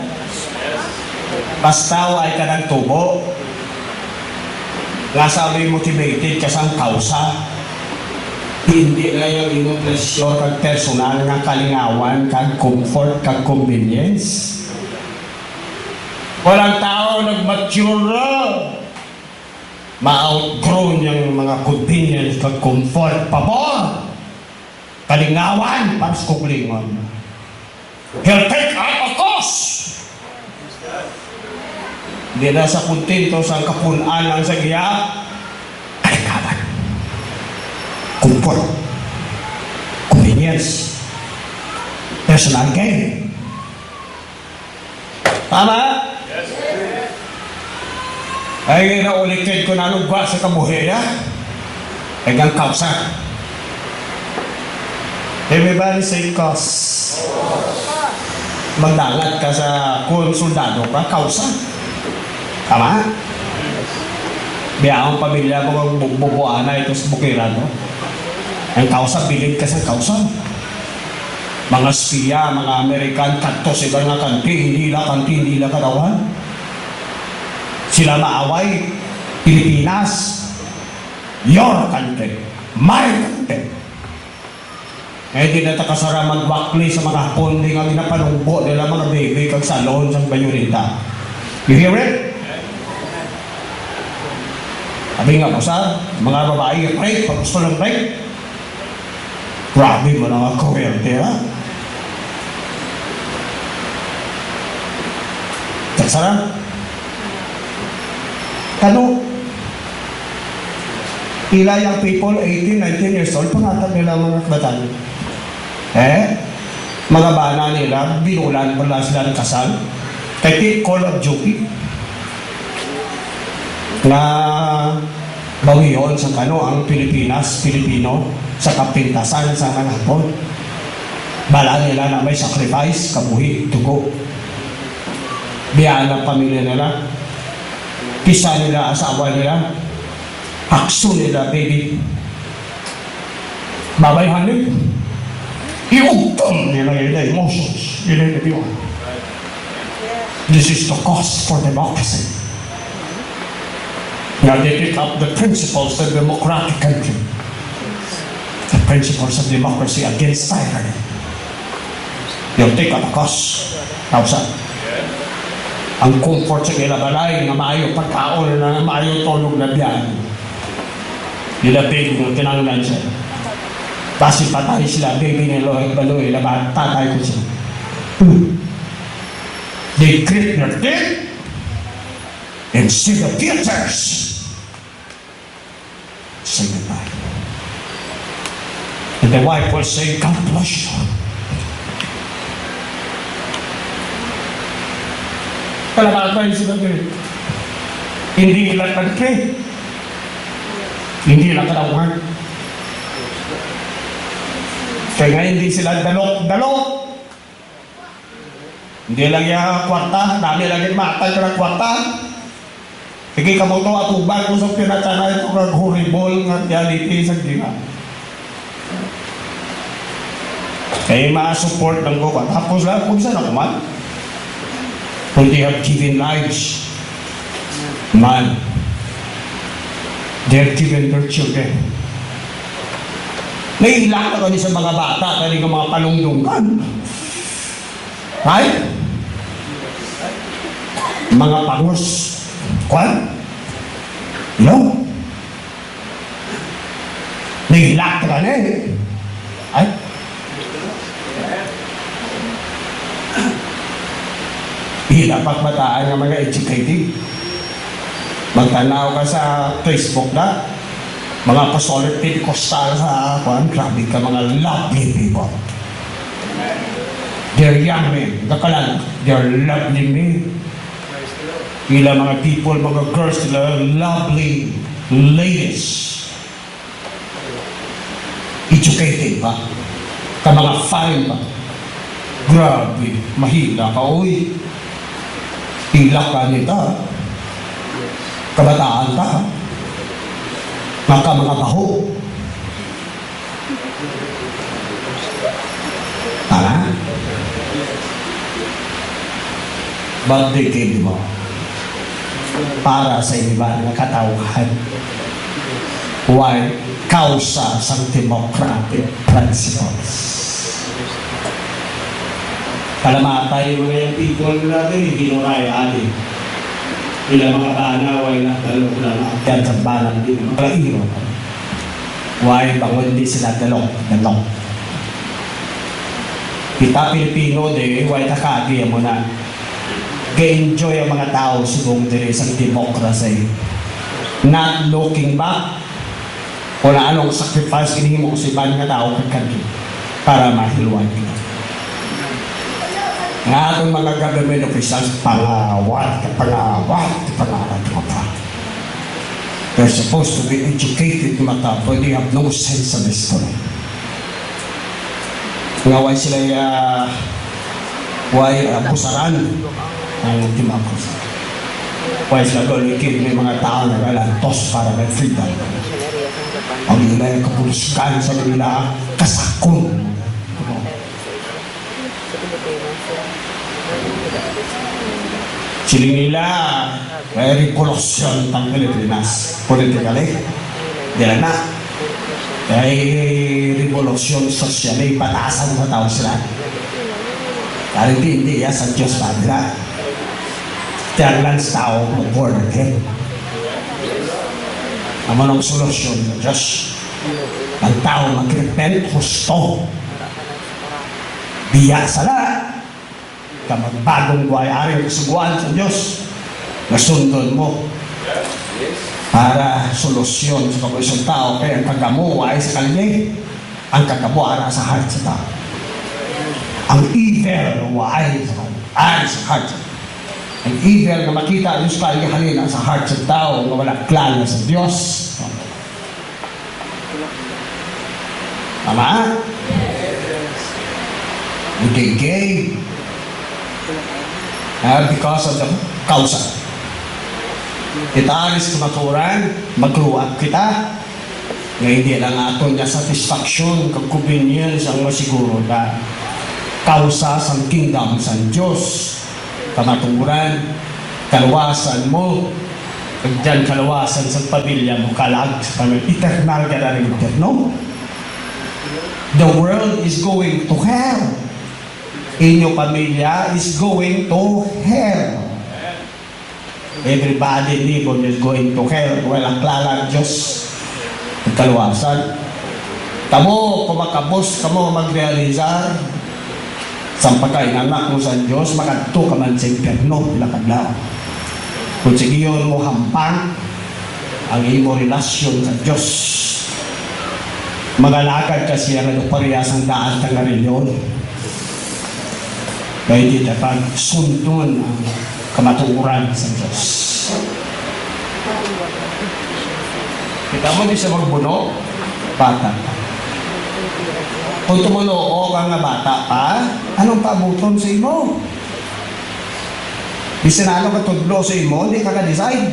Basta ay ka ng tubo. Nasa may motivated ka sa kausa. Hindi na yung impresyon kag personal nga kalingawan, kag comfort, kag convenience. Walang tao nag-mature. Ma-outgrown yung mga convenience kag comfort. Pabor! Kalingawan, para sa kuklingon. He'll take out of course! Hindi na sa kontento sa kapunan lang sa giya. Kalingawan. Comfort. Convenience. Personal gain. Tama? Ay naulitin ko na lugwa sa kabuhiya. Ay ang kausa. Everybody say cause. Magdalat ka sa kung soldado ka, kausa. Tama? Biya ang pamilya ko ang bubuana ito sa Bukirano. Ang kausa, bilid ka sa kausa. Mga Spiya, mga Amerikan, kanto sila nga kanti, hindi la karawan. Sila maaway, Pilipinas, your country, my country. Eh di na takasara magwakli sa mga Hapon, di nga ginapalungbo nila mga baby kag salon sa Bayurita. You hear it? Sabi nga po sa mga babae, break, pag gusto ng break, grabe mo na mga kuwerte, ha? Taksara? Kano? Pila yung people, 18, 19 years old, pangatag nila mga kabataan. Mga bana nila, binulan, wala sila ng kasal. Kaya Call of Duty. Na bawiyon sa kano ang Pilipinas, Pilipino, sa kapintasan sa mga Hapon. Bala nila na may sacrifice, kabuhi, dugo. Biyaan ng pamilya nila. Pisa nila, asawa nila. Akso nila, baby. Babayhanin. Iugtong nila yung emotions. Yun yung This is the cost for democracy. Now they pick up the principles of the democratic country. The principles of democracy against tyranny. They'll take up the cost. Nausa. Ang comfort sa kailabalay na maayo pagkaon na maayo tulog na biyan. Nilabig mo, tinanglan siya. Basi patay sila, baby ni Loy, Baloy, labat, tatay ko siya. They grit their teeth and see the futures. Say goodbye. And the wife will say, God bless you. Kalabatan sila din. Hindi lang country. Hindi lang kadauhan. Kaya nga hindi sila dalok. Hindi lang yung kwarta. Dami lang yung matay ka ng kwarta. Sige ka mo ito at ubag ko sa pinatsanay ito kag horrible nga reality sa gina. Kaya ma-support ng ko. Tapos lang kung saan ako man. When they have given lives, man, they're given their children. Naiilang na kami sa mga bata, talaga mga palungdungkan. Right? Mga pangos. Kwan? No? Naiilang ka na eh. Ay? Hila pagbataan ng mga educated. Magtanaw ka sa Facebook na, mga pasolit Pentecostal sa kwan, grabe ka mga lovely people. They're young men, kakalan, they're lovely men. Hila mga people, mga girls, sila lovely ladies. Educated pa. Ka mga fine pa. Grabe, mahila ka, uy. Hilak ka nita. Kabataan ka. Maka mga baho. Tara. Bagdikid mo. Para sa iba na katauhan. Why? Kausa sa democratic principles. Kalamatay mga yung people natin, ginuray ali. Ilang mga banaway na dalok na nakakyan sa balang din. Mga iro. Why? Bangon di sila dalok. Kita Pilipino de, why takagi mo na. Ga-enjoy ang mga tao subong din sa democracy. Not looking back. O na anong sacrifice kinihimo ko sa ibang nga tao kagkagi para mahilwan kita. Nga atong mga government officials, pangawat ka pa. They're supposed to be educated mata, but they have no sense of history. Ngaway sila pusaran ang democracy. Pwes na golikid may mga tao na galantos para may freedom. Ang nila yung kapuliskan sa nila kasakon. Siling nila may revolusyon ng Pilipinas. Politically, dila na. Kaya revolusyon sosyal ay patasan sa tao sila. Kaya hindi ya sa Diyos Padre. Tiyan sa tao mag-born again. Naman ang solusyon sa Diyos. Ang tao mag-repent, husto. Biya sala. Kamagbagong buhay-ari kasuguan sa Diyos. Nasundon mo. Para solusyon sa isang tao. Kaya ang kagamuay sa kalye, ang kagamuara sa heart sa tao. Ang evil waay sa heart. Ang evil na makita Diyos kalye halina sa heart sa tao na wala klala sa Diyos. Tama? Gay. Because of the kausa. Kita alis kumaturan, magluwag kita. Ngayon hindi lang ato niya satisfaction, convenience ang masiguro ka. Kausa sa kingdom sa Diyos. Kamaturan, kaluwasan mo. Pag dyan kaluwasan sa pamilya mo, kalag sa pamilya. Eternal ka na rin, no? The world is going to hell. Inyong pamilya is going to hell. Everybody neighbor is going to hell. Walang klala Diyos. Kaluwasan. Kamo, kumakabos, kamo magrealizar sa pagkainanak mo sa Diyos, makadto ka man sa impyerno, ilakadlaw. Kung sigiyon mo hampang ang imo relasyon sa Diyos, magalakad ka siya na parehas ang daan ng ngarilyon. Kaya di dapat sundon ang kamatuuran sa Diyos. Kita mo di siya magbuno, bata pa. Kung tumunuo ka nga bata pa, anong pabuton sa imo? Bisan ano ka tudlo sa imo, hindi ka ka-decide.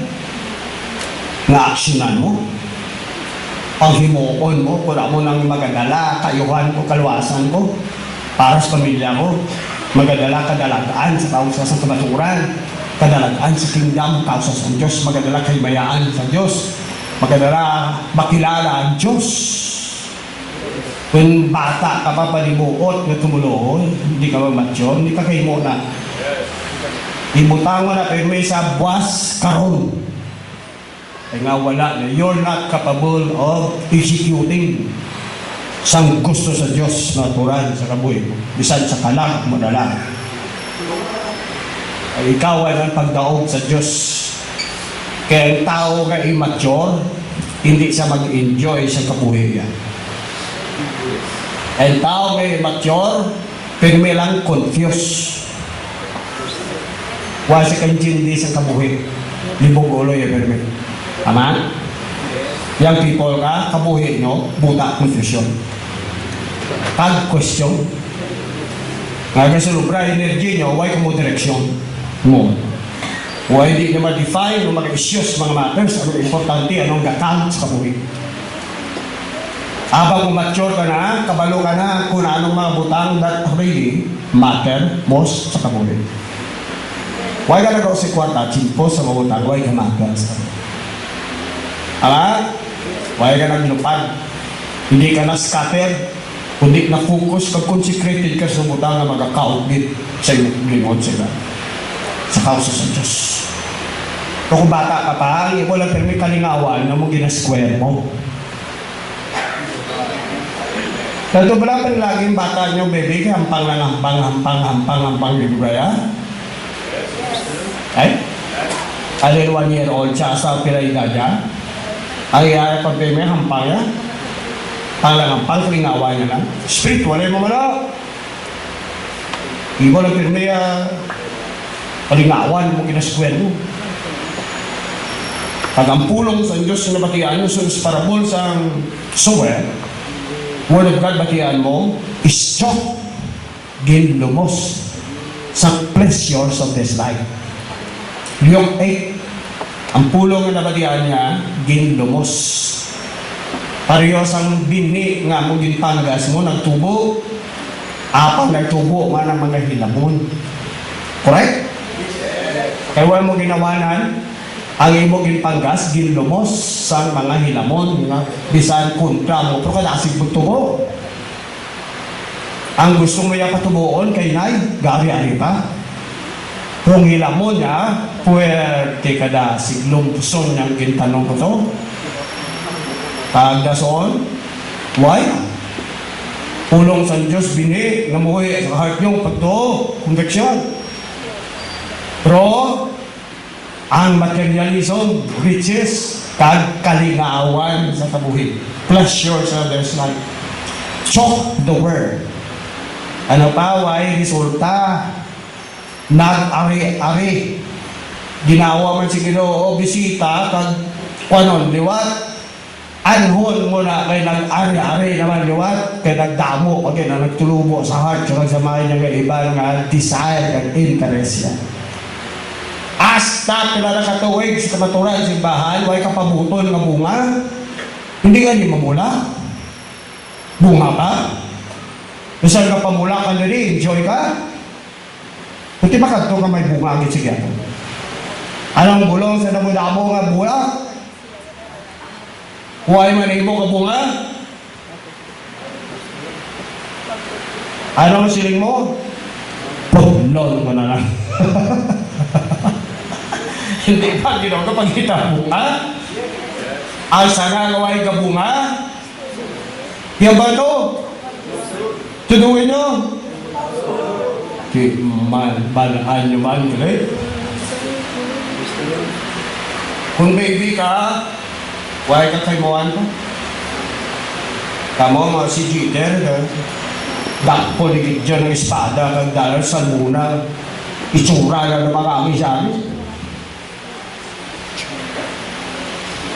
Na-actionan mo. Panghimuon mo, kula mo nang magadala, kayuhan ko, kaluwasan ko, para sa pamilya ko. Magadala kadalagaan sa kausa sa kamaturan, kadalagaan sa kingdom, kausa sa Diyos, magadala kaybayaan sa Diyos, magadala makilala ang Diyos. Kung bata ka pa panimuot na tumuloon, hindi ka mamatyon, hindi ka kayo muna. Ibutang mo na pero may sa buwas karon. Kaya nga wala na, you're not capable of executing sang gusto sa Diyos na turan sa kabuhi. Bisan sa kalang madala. Ay ikaw ay ang pagdaog sa Diyos. Kaya ang tao ka immature, hindi siya mag-enjoy sa kabuhi yan. Ang tao may mature, pero may lang confused. Wala siya kanjindi sa kabuhi. Libog ulo yung permit. Tama? Young people ka, kabuhi nyo, buta, confusion. Pag question, nga kasi lubra, energy nyo, why kamo direksyon mo? Why hindi na ma-define o mag-issues mga matters, anong importante, anong gakant sa kabuhi. Habang mature ka na, kabalo ka na kung anong mga butang that really matter most sa kabuhi. Why ka nagaw si kwarta, chimpo sa mga butang, why ka matter sa kabuhi. Why ka naglupad, hindi ka na-scatter, kundi na-focus, kag-consecrated ka sa butang na magkakaugit sa iyong lingod sila. Sa kausa sa Diyos. Kung bata ka pa, wala pero may kalingawan na mo ginasquare mo. Dito ba lang laging bata nyo, baby, hampang na hampang, bibigaya? Ay? Alin 1 year old siya sa piraydad niya? Ay, pag baby, hampang niya? Hampang, kalingawan niya lang? Spiritual, mo mana? Ibo lang pirmi, kalingawan mo ginasquare mo. Pag ang pulong sa Diyos na bakian nyo sa parabol sa sower, Word of God, bakian mo, stop gin lumos sa pleasures of this life. Luke 8, Ang pulong nga nabadian niya, ginlumos. Parehas ang bini nga mo ginpanggas mo, nagtubo. Apang nagtubo man ang mga hilamon. Correct? Kaya wala mo ginawanan, ang imo ginpanggas, ginlumos sa mga hilamon. Bisan kontra mo, pero kadasig magtubo. Ang gusto mo yung patubuon kay Nay, gari-ari pa. Kung hilamon niya, puwerte kada siglumpuson niyang gintanong ko to. Pagdason, why? Pulong sa Diyos, bini, namuhi sa heart niyo, pagto, conviction. Pero, ang materialism, riches, kalingawan sa kabuhi. Pleasure sa others' life. Choke the word. Ano pa, why? Resulta, nag-ari-ari. Ginawa man si Ginoo, bisita, kanon, liwat, anhon mo na kay nag-ari-ari naman liwat, kay nagdamo, kay na nagtulubo sa heart, kaya sa mga niya iba nga desire at interest yan. Hasta pila na katuwig sa kamaturan sa simbahan, way kapabuton nga bunga, hindi ka niya mamula. Bunga pa. Bisan ka pamula ka na rin, enjoy ka. Buti ba ka ito ka may bunga agad sige. Anong bulong sa damo-damo nga bunga? Huwag man imo ka bunga? Anong siling mo? Putlon ko na lang. Hindi pa ginawa kapag kita bunga? Asa nga gaway ka bunga? Yan ba ito? Tuduin nyo? Balaan nyo man, right? Kung baby ka, why ka kaymuan ka? Tamo mga si Jeter, dakpo ni dyan ng espada, kag dalar sa luna, itsura na ng mga amin sa amin.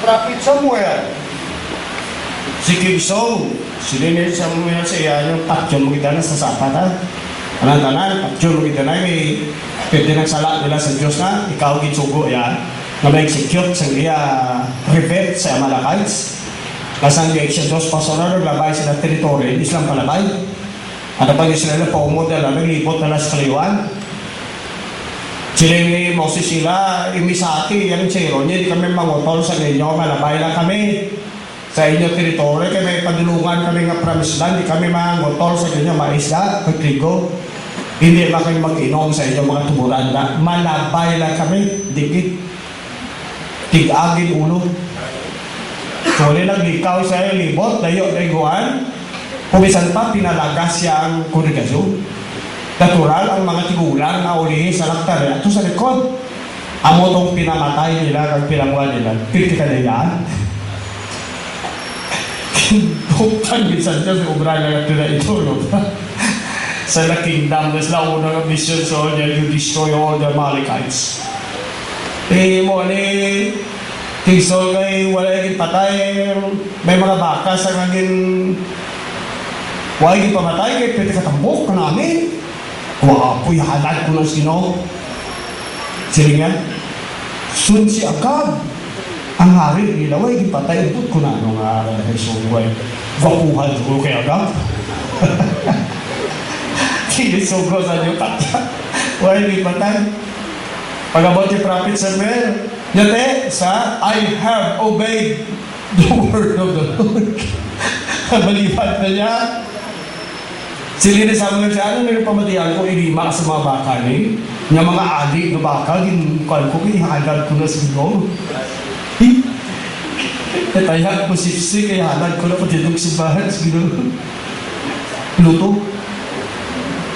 Prophet Samuel, si Kim Song, sinunod sa mga sa iya yung patyon mo kita na sa sapat ha. Anang-tanan, patyon mo kita na may pwede ng salat nila sa Diyos na ikaw gitsugo yan na may execute sa iya revet sa Amalekites. Kasang di-action Diyos pasonar naglabay sila teritoryo, Islam palabay. At ang Israel na paumod na naglipot na sa kaliwan. Sila ni Moses sila, imisati, yan siro niya, di kami mangutol sa inyo, malabay lang kami sa inyo teritoryo, kaya may padulungan kami nga promised land, di kami mangutol sa inyo, maisda, pagtrigo, hindi ba kayo mag-inom sa inyo mga tuburan na, malabay lang kami, dikit, tig-agin ulo. So, naglikaw sa iyo, libot, dayo, daiguan, kumisan pa, pinalagas siya ang kongregasyon. Natural, ang mga tigulang na uli sa laktar, ito sa likod. Amo itong pinamatay nila, ang pinanguan nila, kritika na yan. Buktan minsan siya sa obra na ito na ito, no? Sa the kingdom, there's na unang mission, so you destroy all the Amalekites. Mo, tingso kay wala yung patay, may mga baka sa naging wala yung pamatay, kaya pwede katambok ka namin. Wapoy halal ko ng sino. Sila nga, sun si Agag. Ang hari nila, way ipatay, ibut ko na nung sungway. Wapuhan ko kay Agag. Kinisugro sa niyo patay. Way ipatay. Pag-abot yung Prophet Samuel, yate, sa I have obeyed the word of the Lord. Malipat na niya. Sila na sabi nga siya, ano meron pamatihan ko, ilima sa mga baka ni, nga mga adik na baka, ginukuan ko, ihalal ko na sa Ginoo. Natayag ko sipsi, kaya halal ko na patidog si bahan sa Ginoo. Luto.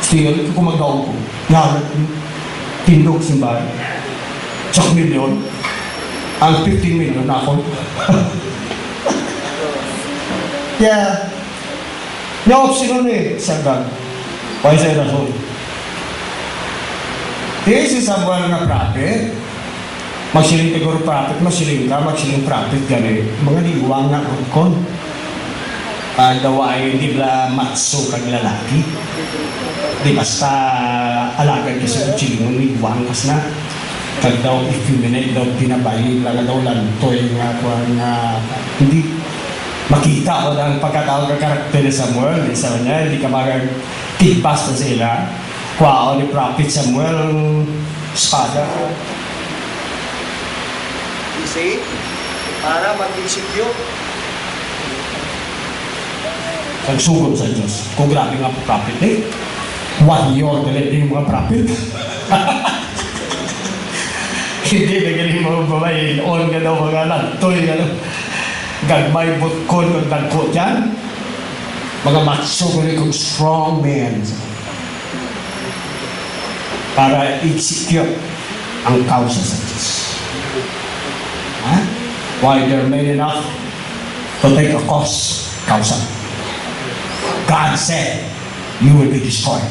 Tingnan ko kumagaw ko. Halal ko. Tindog si bahan. Tsak milyon. Ang 15 million na ako. Yeah. Na-option nun sa Agag. Why sa rason? Si Samuel nga prophet, magsiling siguro prophet, magsiling ka, magsiling prophet, gani. Mga liwang na kon. Dawa ay hindi ba matso kag lalaki. Di basta alagan ka sa kutsilingon, liwang kas na. Kag daw effeminate daw pinabayin lang daw lantoy nga kuan nga hindi makita ko ang pagkatao ng karakter ni Samuel. Isa niya, hindi ka magtigpas na sila. Kuwao ni Prophet Samuel espada. You see? Para mag-insecure. Ang sugod sa Diyos. Kung grabe nga prophet eh. Warrior, galit yung mga prophet. Hindi na galing mga babae. On ka daw mga lantoy. Gagmay butkon kung dagko dyan. Mga macho kung strong men. Para i-secure ang kausa sa Diyos. Huh? Why they're made enough to take a cost, kausa. God said, you will be destroyed.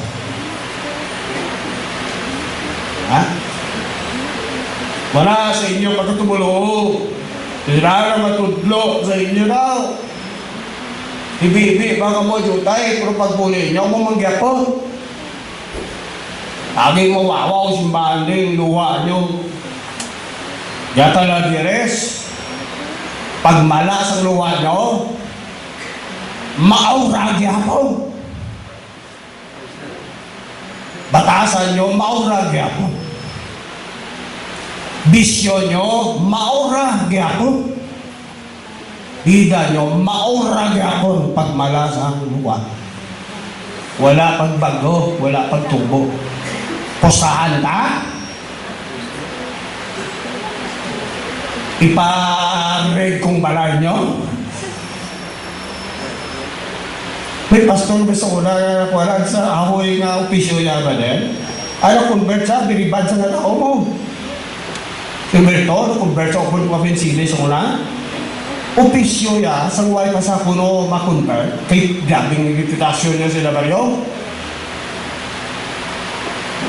Ha? Wala sa inyo pagkatumulo. Kailangan matudlo sa inyo daw. Ibi-ibi, baka mo jutay, pero pagpuli nyo, mamanggyapon. Aging mawawaw simbahan din, luha nyo. Yata lang dires. Pag malas ang luha nyo, mauragi ako. Batasan nyo, mauragi ako. Bisyo nyo, mauragi ako. Ida nyo, mauragi ako pag malas ang luwa. Wala pagbago, wala pagtubo. Pusahan ta? Ipareg kong balay nyo? May pastor gusto ko na wala sa ahoy nga opisyo niya ba din? Ano convert sa biribad sa nga tao mo? Converto, convert sa okul mga pensilis ko na? Opisyo ya, sang way pa sa kuno ma-convert, kay grabing reputasyon niya sila baryo.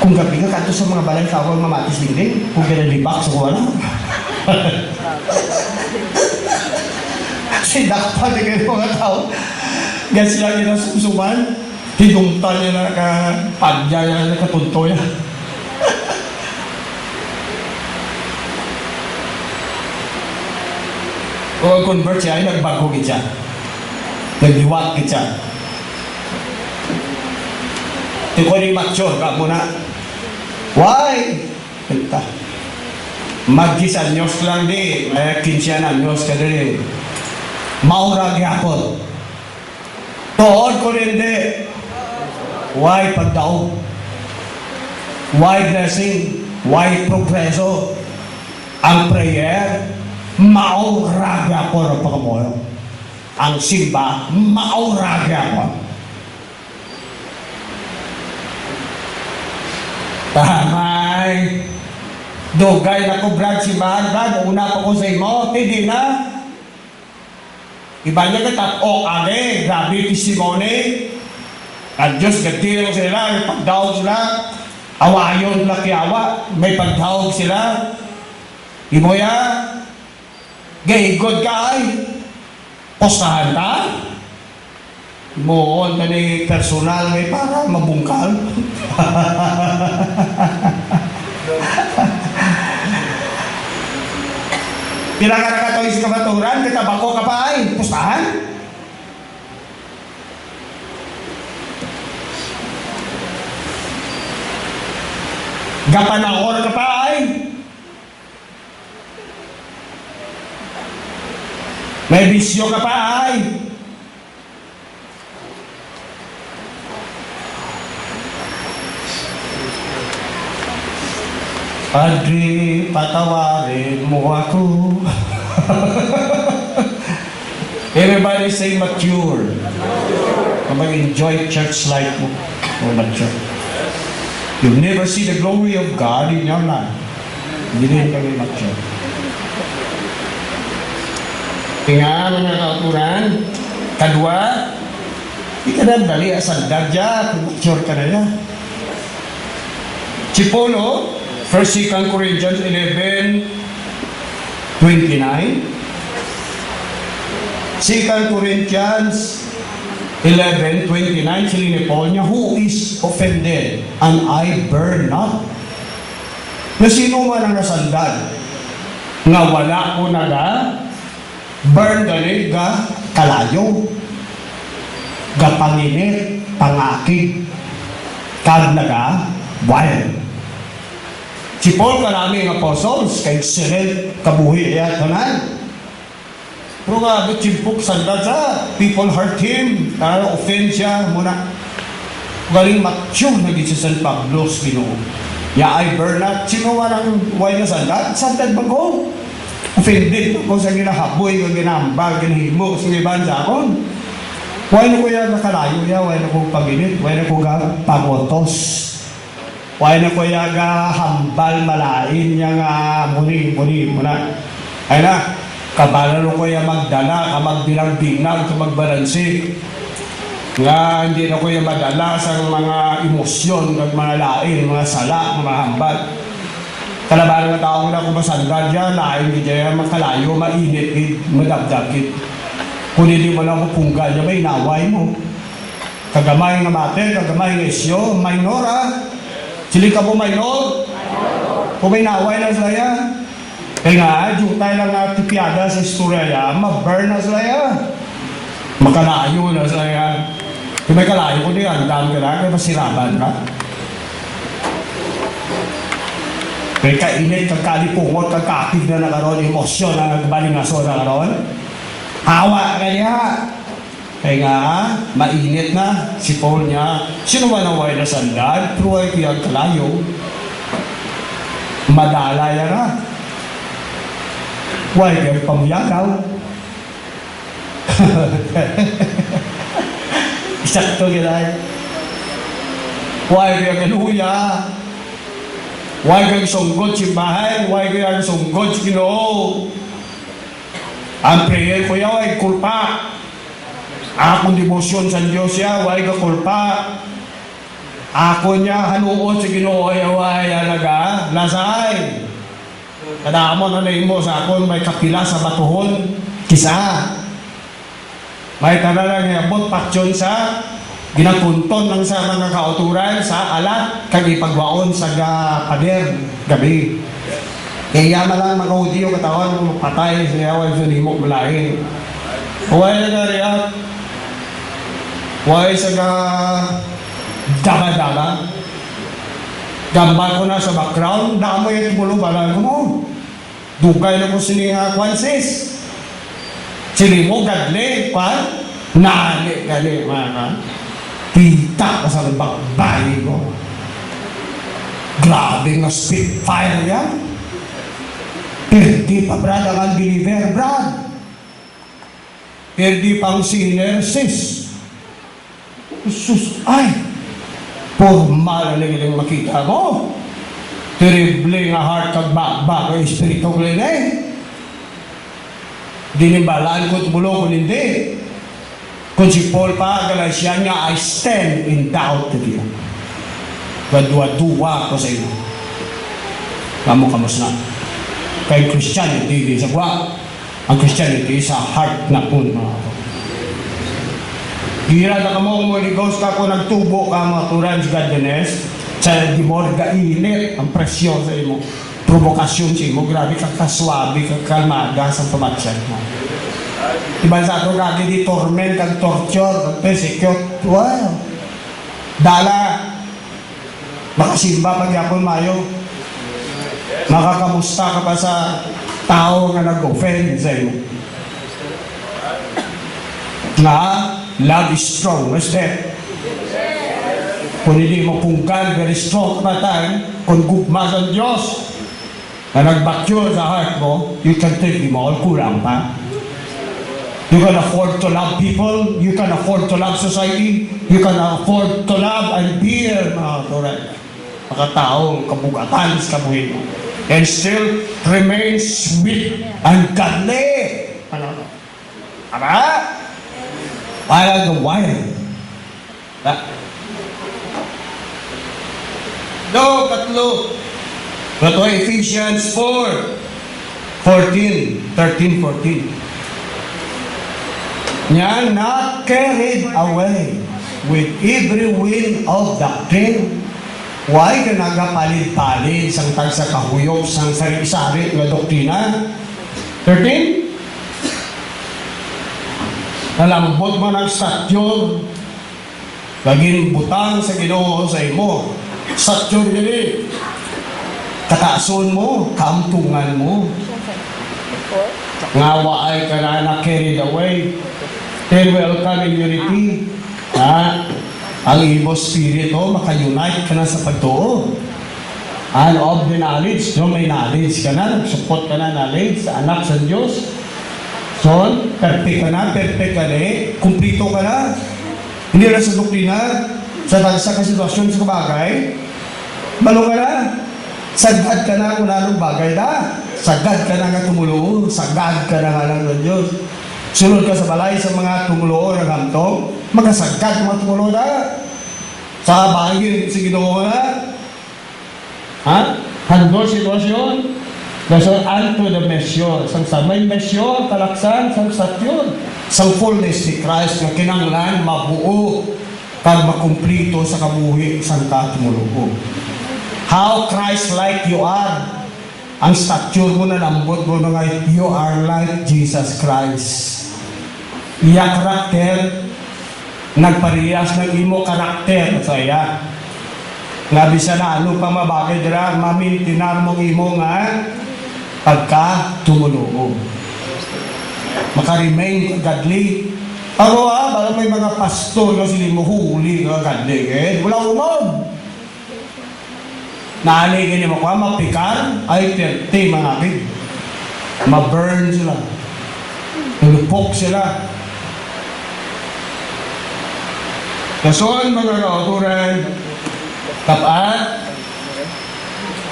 Kung gabi ka kato sa mga balay sa akong mamatis dingding, kung ganalibak sa wala. Sinakpan din kayo mga tao. Gan sila ginasusuman, hinungtan niya na kapadya niya na katunto niya. Kung convert siya, ay nagbago kita. Nagliwat kita. Ito ko rin mature ka muna. Why? Ito. Mag-10 anyos lang di. May 15 anyos ka rin. Maurag yapon. Toon ko rin di. Why pagdaog? Why blessing? Why progreso? Ang prayer, maurag yapon ang pagkamoyo. Ang simba, maurag yapon. Tamay. Dugay na ko, Brad, simbahan, Brad. Una pa ko sa imo. Hindi na. Iba niya ka o ane. Grabe testimony. At Diyos, gatiro sila. May pagdawag sila. Awayon na kiawa. May pagdawag sila. Imo ya. Gayigod ka ay. Postahan ka. Moon na ni personal may para mabungkal. Pila ka nakatoy sa kabaturan, katabako ka pa ay, pustahan? Gapanahor ka pa ay? May bisyo ka pa ay? Padre, patawarin mo ako. Everybody say mature. Mag-enjoy church life mo. Or mature. You'll never see the glory of God in your life. Hindi rin kami mature. Tingnan mga kauturan. Kadua, di ka na dali asal dadya. Mature ka na yan. Chipolo, 1 Corinthians 11:29. 2 Corinthians 11:29, sili ni Paul niya, who is offended and I burn not. Na sino man ang nasandan, nga wala ko naga, burn gali ga kalayo, ga panginit, pangakig, kag naga, wild. Si Paul karaming apostles, kay excellent kabuhi at tanan. Pero nga, chimpok sanda sa, people hurt him, offend siya, muna. Galing macho, naging sa San Pablo, Ginoo. Ya ay Bernat, sino warang way na sandad? Sandad ba ko? Offended ko sa ginahaboy, kung ginambal, ginahimo, sa iban sa akon. Way na ko yan nakalayo ya, way na ko paginit, way na ko pagotos. Way na ko yan hambal malain niya nga muni muna. Ay na, kabalalo ko yan magdala, magbilang-binag, magbalansi. Nga hindi na ko yung madala sa mga emosyon at mga lain, mga sala, mga hambal. Kalabaran na tao na kung masandal dyan, lain di dyan, makalayo, mainit, madabdakit. Kung hindi mo lang punggal niya, may naway mo. Kagamay nga mate, kagamay nga isyo, minor ha. Sili ka po minor? Kung may naway na sila yan. Kaya nga, yung tayo lang na tipiyada sa istorya yan, ma-burn na sila yan. Makalayo na sila yan. Kung may kalayo ko niyan, dami ka lang, kaya masiraban ka. Kaya kainit, kagkalipungot, kagkakig na nakaroon, emosyon na nagbalingaso na nakaroon. Hawa ka niya. Kaya nga, mainit na si Paul niya. Sino man ang way na sandal, pero ay kiyang kalayo. Madala yan na. Way kiyang pamuyagaw. Sakto gilay. Huwag kaya kanuya. Huwag kaya sunggod si bahay. Huwag kaya sunggod si Ginoo. Ang prayer ko yaw ay kulpa. Akong devotion sa Diyos ya, huwag ka kulpa. Ako niya hanuot si Ginoo ay alaga. Lasay. Kada mo na mo sa akon may kapila sa batuhon. Kisa. May talagang iabot paksyon sa ginakunton ng sa mga kauturan sa alat kag ipagwaon sa pader gabi. Kaya malang mga Hudiyo katawan patay siya wala sa limok malain. Huwag na riyak. Huwag sa daba-daba. Gambal ko na sa background, damo yung timulo balang ko mo. Dugay na ko siniha kwansis. Sili mo, gadli, pa? Nali, gali, mga kita ka sa bagbay ko. Grabe nga spitfire yan. Perdi pa, Brad, ang unbeliever, Brad. Perdi pang sinner, sis. Sus, ay, formal na lang makita mo. Terrible nga heart kag bakbak, espiritu ko rin eh. Dinimbalaan ko tumulo kung hindi. Kung si Paul pa, Galatian niya, I stand in doubt of you. Gadwa-duwa ko sa iyo. Kamu kamus na. Kay Christianity, di sa buwa. Ang Christianity sa heart na po mga ako. Gira na ka mo, Holy Ghost ka kung nagtubo ka mga turan sa godliness, sa di mo gainit ang presyon sa imo. Provokasyon sa imo, grabe ka kaswabe, ka kalmada sa pamatsyan mo. Diba sa ito kagi di torment, kag torture, kag persecute, wow. Dala, makasimba pagyapon mayo, makakamusta ka pa sa tao nga nag-offend sa imo. Nga, love is strong, is that? Kung hindi mo pungkan, very strong pa tayo, kung gugma sa Diyos, na nag-mature sa heart mo, you can take them all, kurang pa. You can afford to love people, you can afford to love society, you can afford to love and bear, mga taong kabugatan sa kabuhin mo. And still remain sweet and godly. Ano? Aba? Parang the wild. No, katlo. But Ephesians 4:13-14. You're not carried away with every wind of doctrine Why ka nagapalit-palit sang tag sa kahuyop sang sari-sari nga doktrina? 13. Nalambot mo ng statyon, laging butang sa Ginoo sa imo. Statyon gani. Kataason mo, kaamtungan mo. Nga waay ka na carried away. Then welcome in unity. Ang imo spirito, maka-unite ka na sa pagtuo. And of the knowledge, no, may knowledge ka na, nagsupot ka na knowledge sa anak sa Diyos. So, perfect ka na, kumplito ka na. Hindi na sa doktrina, sa kasitwasyon sa bagay, balo ka na. Sagad ka na kung anong bagay na. Sagad ka na nga tumulo, sagad ka na nga lang ng Diyos. Sunod ka sa balay sa mga tumulo ng hamtong, magasagad mga tumulo na. Sa bagay, sa Ginoo na. Handol sitwasyon. Dasal unto the measure. Sang may measure, kalaksan, sang statyon. Sang fullness ni Christ na kinanglan, mabuo, pag makumplito sa kabuhi, sang katumulo. How Christ-like you are. Ang stature mo na lambot mo na nga, you are like Jesus Christ. Iya karakter, nagparehas ng imo karakter sa iya. Nga bisa na ano pa mabagay dira, mamintinar mong imo nga pagka tumuluo. Maka-remain godly. Ako parang may mga pastor na sila mo huli nga godly. Wala umod. Naaligin mo ko, mapikar, ay terte mga akin. Ma-burn sila. Tulupok sila. Kasoon mga kauturan, tapat,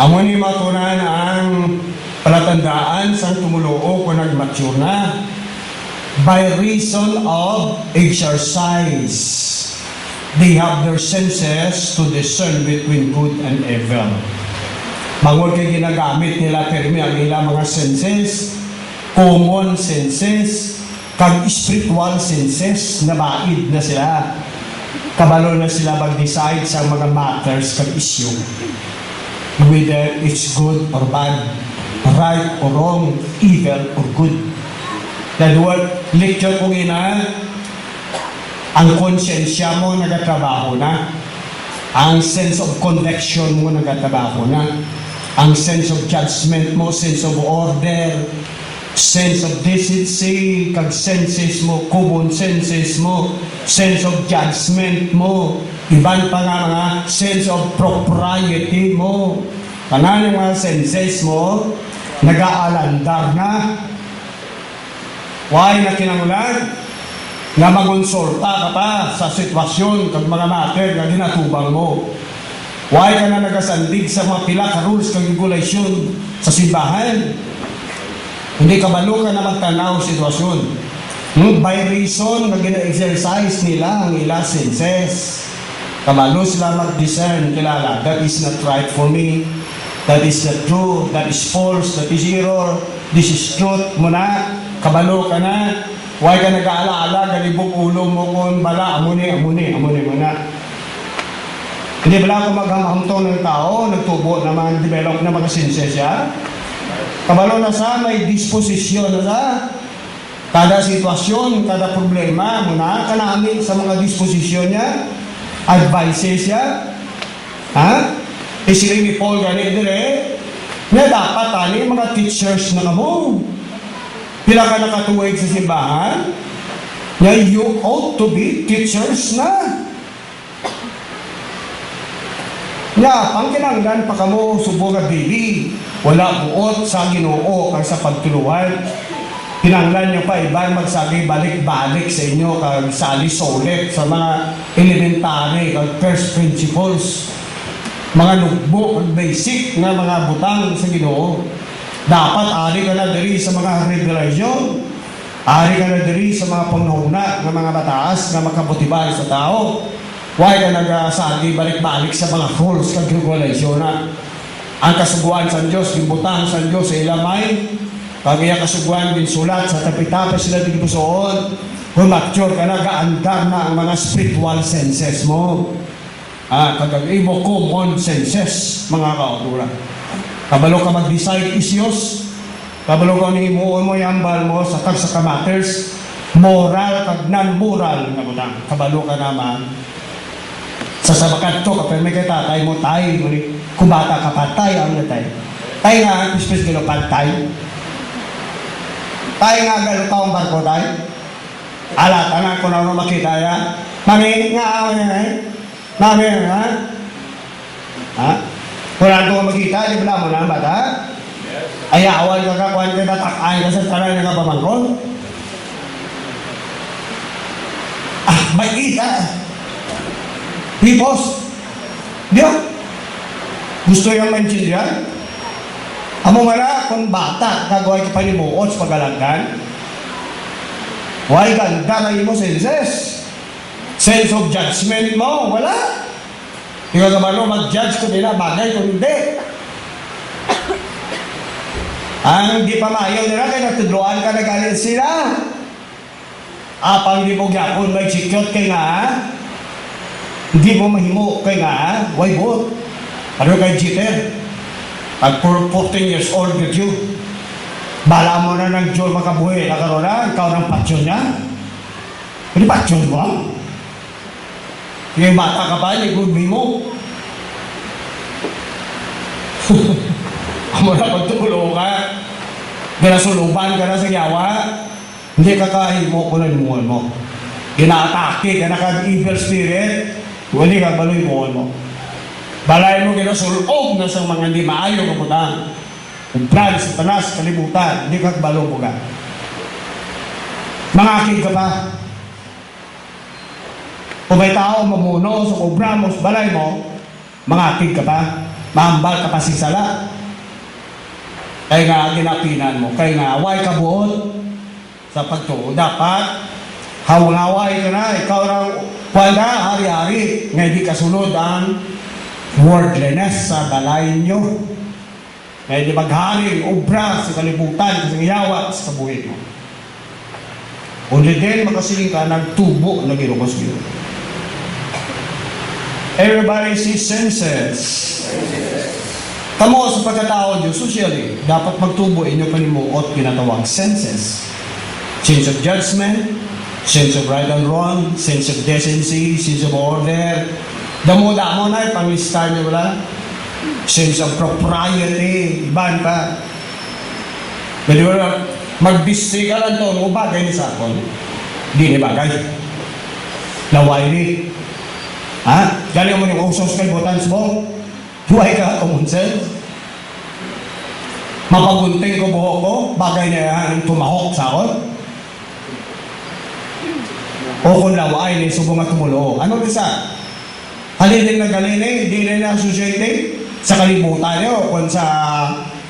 amo ni matunan ang palatandaan sa tumuluo kung nag-mature na by reason of exercise. They have their senses to discern between good and evil. Mangod kay ginagamit nila permi ang ilang mga senses, common senses, kag spiritual senses na maid na sila. Kabalo na sila mag-decide sa mga matters kag issue. Whether it's good or bad, right or wrong, evil or good. Dahil lecture kong ina, ang konsensya mo nagatrabaho na, ang sense of conviction mo nagatrabaho na, ang sense of judgment mo, sense of order, sense of decency, kag senses mo, common senses mo, sense of judgment mo, iban pa nga mga sense of propriety mo. Kanan yung mga senses mo, nag-aalandar na. Why na kinangulan? Nga magonsulta ka pa sa sitwasyon kag mga matter nga ginatubang mo. Why ka na nagasandig sa mga pila ka rules kag regulation sa simbahan? Hindi kabalo ka na magtanaw sitwasyon. By reason na gina-exercise nila ang ilang senses. Kabalo sila mag-discern, kilala, that is not right for me, that is not true, that is false, that is error, this is truth mo na, kabalo ka na. Huwag ka nag-aala-ala, galibog ulo mo kung bala, amuni mo na. Hindi bala kung maghamhamto ng tao, nagtubo naman, develop na mga senses siya. Kabalo na sa may disposisyon na sa kada sitwasyon, kada problema mo na, kanamit sa mga disposisyon niya, advices siya. Isili ni Paul ganit dire, na dapat tani mga teachers na kamo. Pila ka nakatuwig sa simbahan, na you ought to be teachers na. Pang kinanglan pa kamo subo nga baby, wala buot sa Ginoo kag sa pagtuluhan. Kinanglan niyo pa iban magsagi balik-balik sa inyo kag sali solet sa mga elementary kag first principles. Mga nugbo kag basic nga mga butang sa Ginoo. Dapat ari ka na diri sa mga regulasyon, ari ka na diri sa mga panghuna ng mga bataas na makabutibay sa tao. Huwag ka nagsagi balik-balik sa mga rules kag regulasyon na ang kasuguan sa Diyos, gibutang sa Diyos sa ilamay, pag iya kasuguan din sulat sa tapitape sila din pusoon, kung mature ka na, gaandar na ang mga spiritual senses mo. Kagag-imo common senses, mga kauturan. Kabalo ka mag-decide isyos, kabalo ka ni mo yambal mo sa kag sa matters, moral kag non-moral nga budang. Kabalo ka naman sa sabakat to kapag may tatay mo tay, kung bata ka patay ang natay. Tay nga, pispis gino patay. Tay nga gano taong barko tay. Alata na kung ano makita ya. Mami nga ako niya eh. Mami ha? Ha? Kung ano ka makita, di ba mo na bata? Ayawan ka kuhan ka natakain ka sa tanan nga pamangkon. May kita. Hipos. Diyo. Gusto yung maintindihan? Amo nga na, kung bata, kagaway ka pa ni Muot sa pagalagan, why ganda na mo senses? Sense of judgment mo, wala. Ikaw naman mo, mag-judge kung nila bagay kung hindi. Ang di pa mayaw nila, kaya natudloan ka na galing sila. Apang di mo gyapon, may sikyot kay nga, hindi mo mahimo kay nga, why both? Ano kay jitter? At 14 years old with you, bala mo na ng Diyol makabuhi na karoon na, ikaw ng patsyon niya. Hindi patsyon mo? Yung bata ka pa, ligudmi mo. Amo na pagtulo ka, ginasuluban ka na sa yawa, hindi ka kahimo ko na limuhan mo. Ginaatake ka na kag-evil spirit, hindi ka baloy mo. Balay mo ginasulob na sa mga hindi maayo kaputan. Ang plan, sa tanas, kalibutan, hindi ka balong mo ka. Mangakid ka pa. Kung may tao mamuno sa obra mo, sa balay mo, mangakid ka pa. Mahambal ka pa sisala. Kaya nga ginapinan mo. Kaya nga away ka buot sa pagtuo. Dapat hawang-away ka na. Ikaw lang wala, hari-hari. Nga di kasunod ang worldliness sa balay nyo. Kaya di magharing obra sa kalibutan, sa iyawa, sa kabuhin mo. Undi din makasiling ka ng tubo na ginukos yun. Everybody sees senses. Tamo sa pagkatao nyo, socially, dapat magtubo inyo kalimuot ginatawag senses. Sense of judgment, sense of right and wrong, sense of decency, sense of order. Damo-damo na, panglista nyo wala. Sense of propriety, iban pa. Pwede mo na, mag-bistri ka lang to, mo bagay ni Sakon. Di ni bagay. Laway ni. Ha? Galing mo yung usos kay Botans mo. Huwag ka, common sense. Mapagunting ko buhok ko, bagay na yan, tumahok sa akon. O kung laway ni, subong at tumulo. Ano isa? Halinin na galinin, hindi na associated sa kalibutan nyo kung sa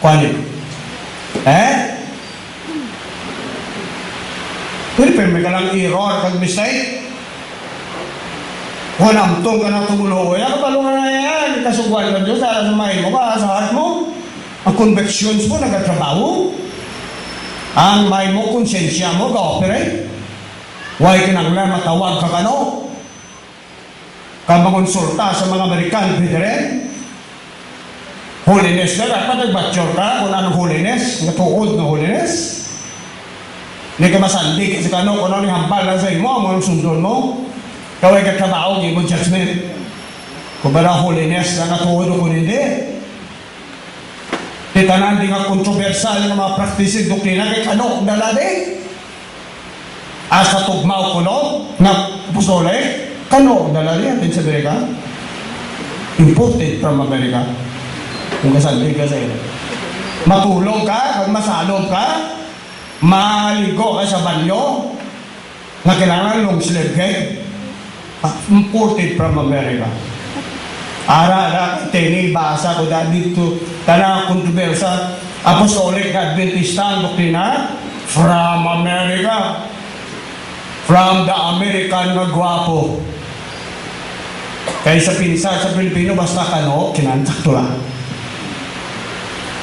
kwanin. Pwede may ka lang error kag mistake. Kung namtong ka na tumulo, kaya kapalungan na yan, kasugwan ka Diyos, sa mind mo ka, sa heart mo. Ang convictions mo, nagkatrabaho. Ang mind mo, konsensya mo, ka-operate. Huwag kinanglan, matawag ka kano. Kamangonsulta sa mga American brethren. Holiness na, dapat nagbatyor ka kung anong holiness, natuod na holiness. Hindi ka masandik kasi kung ano yung hambal lang sa imo, mga sundon mo. Kaway ka trabaho, hindi mo judgment. Kung ba na holiness na natuod o kung hindi. Titanan, di nga kontroversal ng mga practices, doktrina, kay kanok dalade. Asa tugmaw ko no, na apostole, kano dalade yan din sa Amerika. Imported from America. Kung kasandig ka sa ito. Matulog ka, pag masalog ka, maligo ka sa banyo, na kailangan long sleeve cake. Imported from America. Ara, tini, basa ko dito, tanang kontrobersa, apostolic Adventista ang doktrina, from America. From the American na gwapo. Kaya sa pinsa, sa Pilipino, basta kano, kinantak to lang.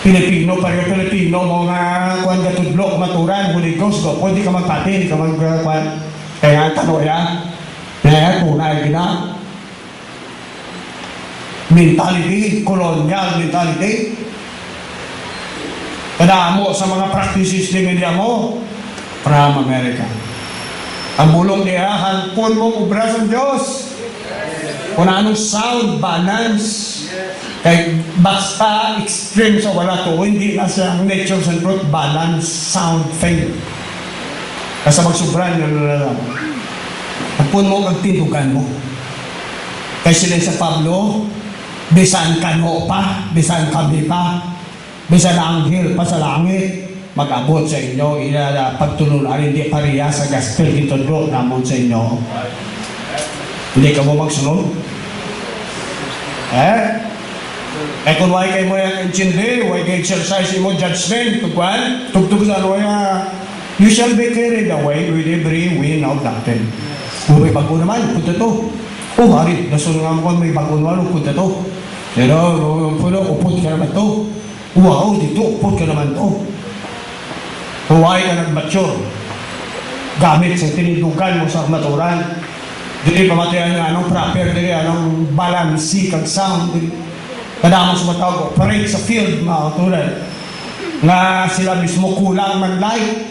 Pilipino, pareho Pilipino, mga kuwan gatudlok, maturan, Holy Ghost, go. Pwede ka magpati, hindi ka magkuwan. Kaya tano yan. Kaya tunay gina. mentality, colonial mentality. Kada mo sa mga practices ni media mo from America. Ang bulong niya, halpon mo obra sa Diyos. Kung anong sound, balance. Kaya basta extreme sa wala to, hindi na siya nature and truth, balance, sound, faith. Kasi magsubran yung nalalaman. Halpon mo, magtindugan mo. Kaya sila sa Pablo, bisan kano pa, bisan kami pa, bisan anghel pa sa langit, mag-abot sa inyo, pagtulunan, hindi pariya sa gospel, gitudlo namon sa inyo. Hindi ka mo magsunod. Kung why kayo mo yung intindi, why kayo exercise mo judgment, tugtog sa ano you shall be carried away with every wind of doctrine. Kung may bago naman, punta to. Harit, nasunod nga mo kung may bago naman, punta to. Pero, upot ka naman to. Wow, dito, upot ka naman to. Huwag ka nag-mature. Gamit sa tinindugan mo sa maturan. Dili pamatayan nga anong proper, dili anong balance, kag sound. Kadamang sumatawag, operate sa field, mga katulad. Nga sila mismo kulang man light.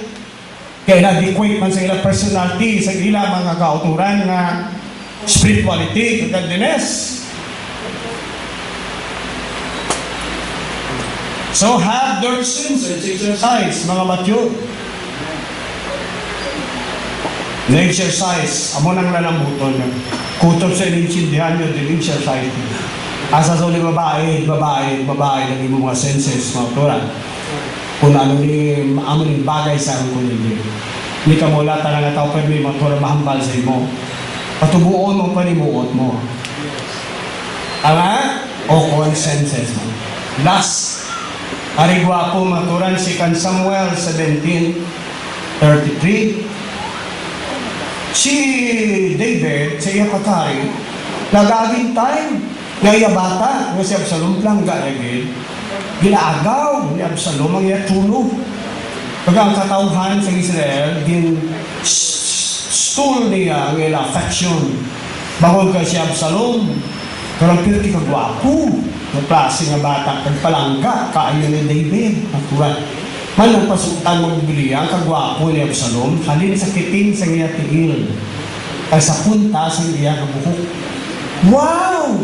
Kaya na-equate man sa ilang personality, sa ilang mga kauturan nga spirituality, godliness. So have their senses exercise, mga mature. Na-exercise, amo nang lalambuton. Kutob sa ininsindihan nyo, din-exercise. Asa sa ulit babae, lagi mo mga senses, mga turan. Kung ano ni, amo ni bagay sa ang kunin. Hindi ka mula talaga tao pa may mga turan mahambal sa imo. Patubuon mo, panimuot mo. O consensus mo. Last, arigwa po maturan si Kan Samuel 17:33. Si David, sa iya katari, nagaging time, nga iya bata, nga si Absalom lang gaagin, ginaagaw ni Absalom ang iya tulo. Pag ang katauhan sa Israel, stole niya ang iya affection. Bakon ka si Absalom, karang pirti kagwapo, na klase nga bata, kagpalangga, kaayo ni David, natural. Man ang pasutan mo Biblia, kagwapo ni Absalom, halin sa kiting sa iya tiil, ay sa punta sa iya kabuhok. Wow!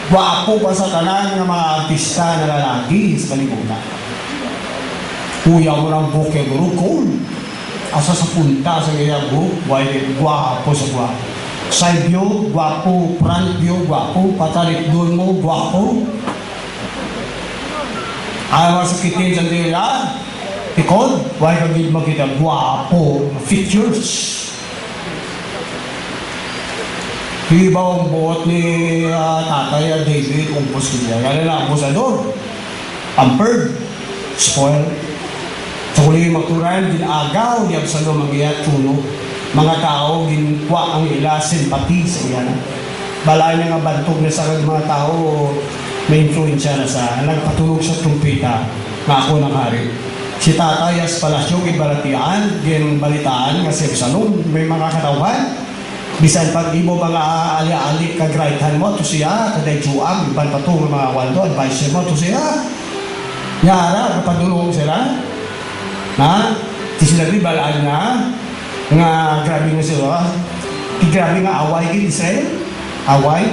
Gwapo pa sa tanan ng mga artista na lalaki sa kalibutan. Kuya mo ng buke guru, cool. Asa sa punta sa iya buhok, gwapo sa gwapo. Side view, gwapo. Front view, gwapo. Patalit doon mo, gwapo. Ayaw sa kitin sa nila, ikon, why kagid makita guwapo features. Iba ang buot ni tatay David, umpos niya. Yan na ambusador, pampered, spoiled. So kung yung magturan, ginagaw, di Absalom ang iya tuno. Mga tao, ginwa ang ila, simpati sa iya. Balay niya nga bantog na sa mga tao, may influensya na sa nagpatulog sa trumpeta na ako ng hari. Si Tatay as Palasyong ibalatian, ginbalitaan nga si Absalom, may mga katawhan. Bisan pag di mo mga ali-ali kag-rightan mo, to siya, kaday juang, iban pa itong mga waldo, advisor mo, to siya. Nyara, kapadulong sila. Di sila balaan nga grabe nga sila. Grabe nga away kay Israel. Away.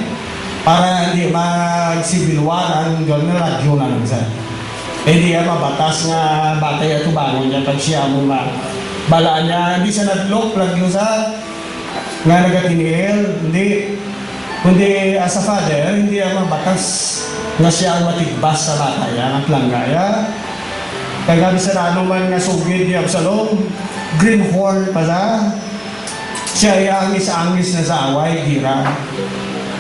Para hindi mag-civil war ang gano'n na radyo na lang sa. Hindi yan mabatas nga batay at tubangon niya pag siya mo balaan niya. Hindi siya nag-lock radyo sa nga nagatinil. Kundi as a father, hindi yan mabatas nga siya ang matigbas sa batay. Ang planggaya. Kaya gabi sa rano man nga sugid ni Absalom, greenhorn pala. Siya ay angis-angis na sa away, gira.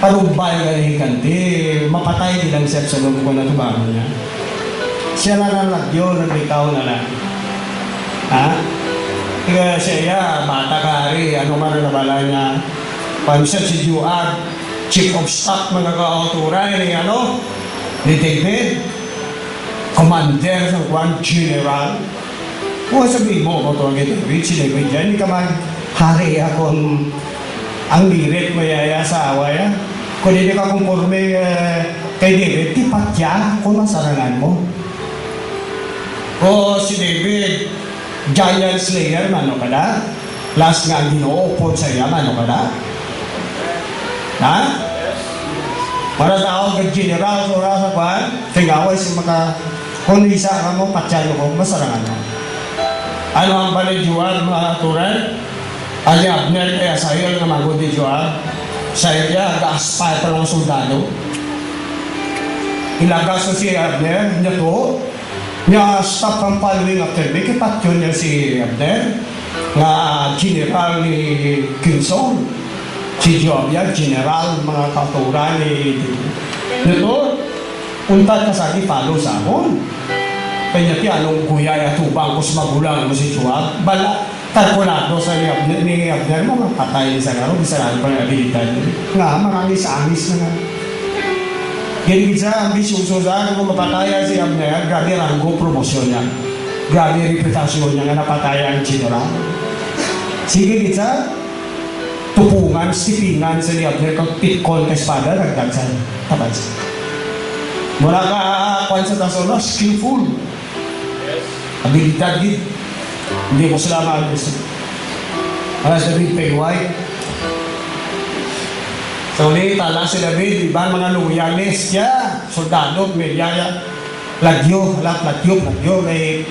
Panumbay ka rin kanti, mapatay nilang siya sa loob ko na tubangon niya. Siya na lang nagyo, nagbitaw na lang. Kaya siya, bata kari, ano man na nabala niya. Pansya si Joab, chief of staff, mga kauturan, ni David, commander ng one general. Kung sabihin mo, David, si David dyan, hindi ka man hari akong ang lirit mayaya sa away. Kung hindi ka conforme kay David, tipat yan kung masarangan mo. O si David, giant slayer, mano ka na? Last nga ang Ginoo, upod sa iya, mano ka na? Ha? Para tao kag general so sa kwan, tingaway si maka kung isa ka mo patsalo ko masarangan mo. Ano ang balidjuan mga turan? Ali Abner kaya sa'yo nga magod di Joab. Sa'yo niya ga-aspire pa lang soldado. Ilagas ko si Abner niya to. Niya stop ang following after me. Kipatyon niya si Abner nga general ni King Saul. Si Joab yan, general, mga kauturan ni Nito, untat ka sa follow sa akon. Kanya ti anong kuya at tubang kus magulang mo si Joab. Bala, kalkulado sa ni Abner mo, mga patay sa garo, bisa lang pa ng abilidad. Nga, marami sa amis na nga. Ganyan sa ambisyoso sa kung mapataya si Abner, grabe ranggo promosyon niya. Grabe reputasyon niya nga napataya ang general. Sige kita, tupungan, stipingan sa ni Abner kang pitkol ka espada, nagdagsan. Tapad siya. Mula ka, kwan sa tasono, skillful. Abilidad din. Hindi ko sila mag-gusto. Para sa David Paywhite. So, ulit, tala si David, iba mga loyalist siya. Soldado, medyaya. Lagyo, may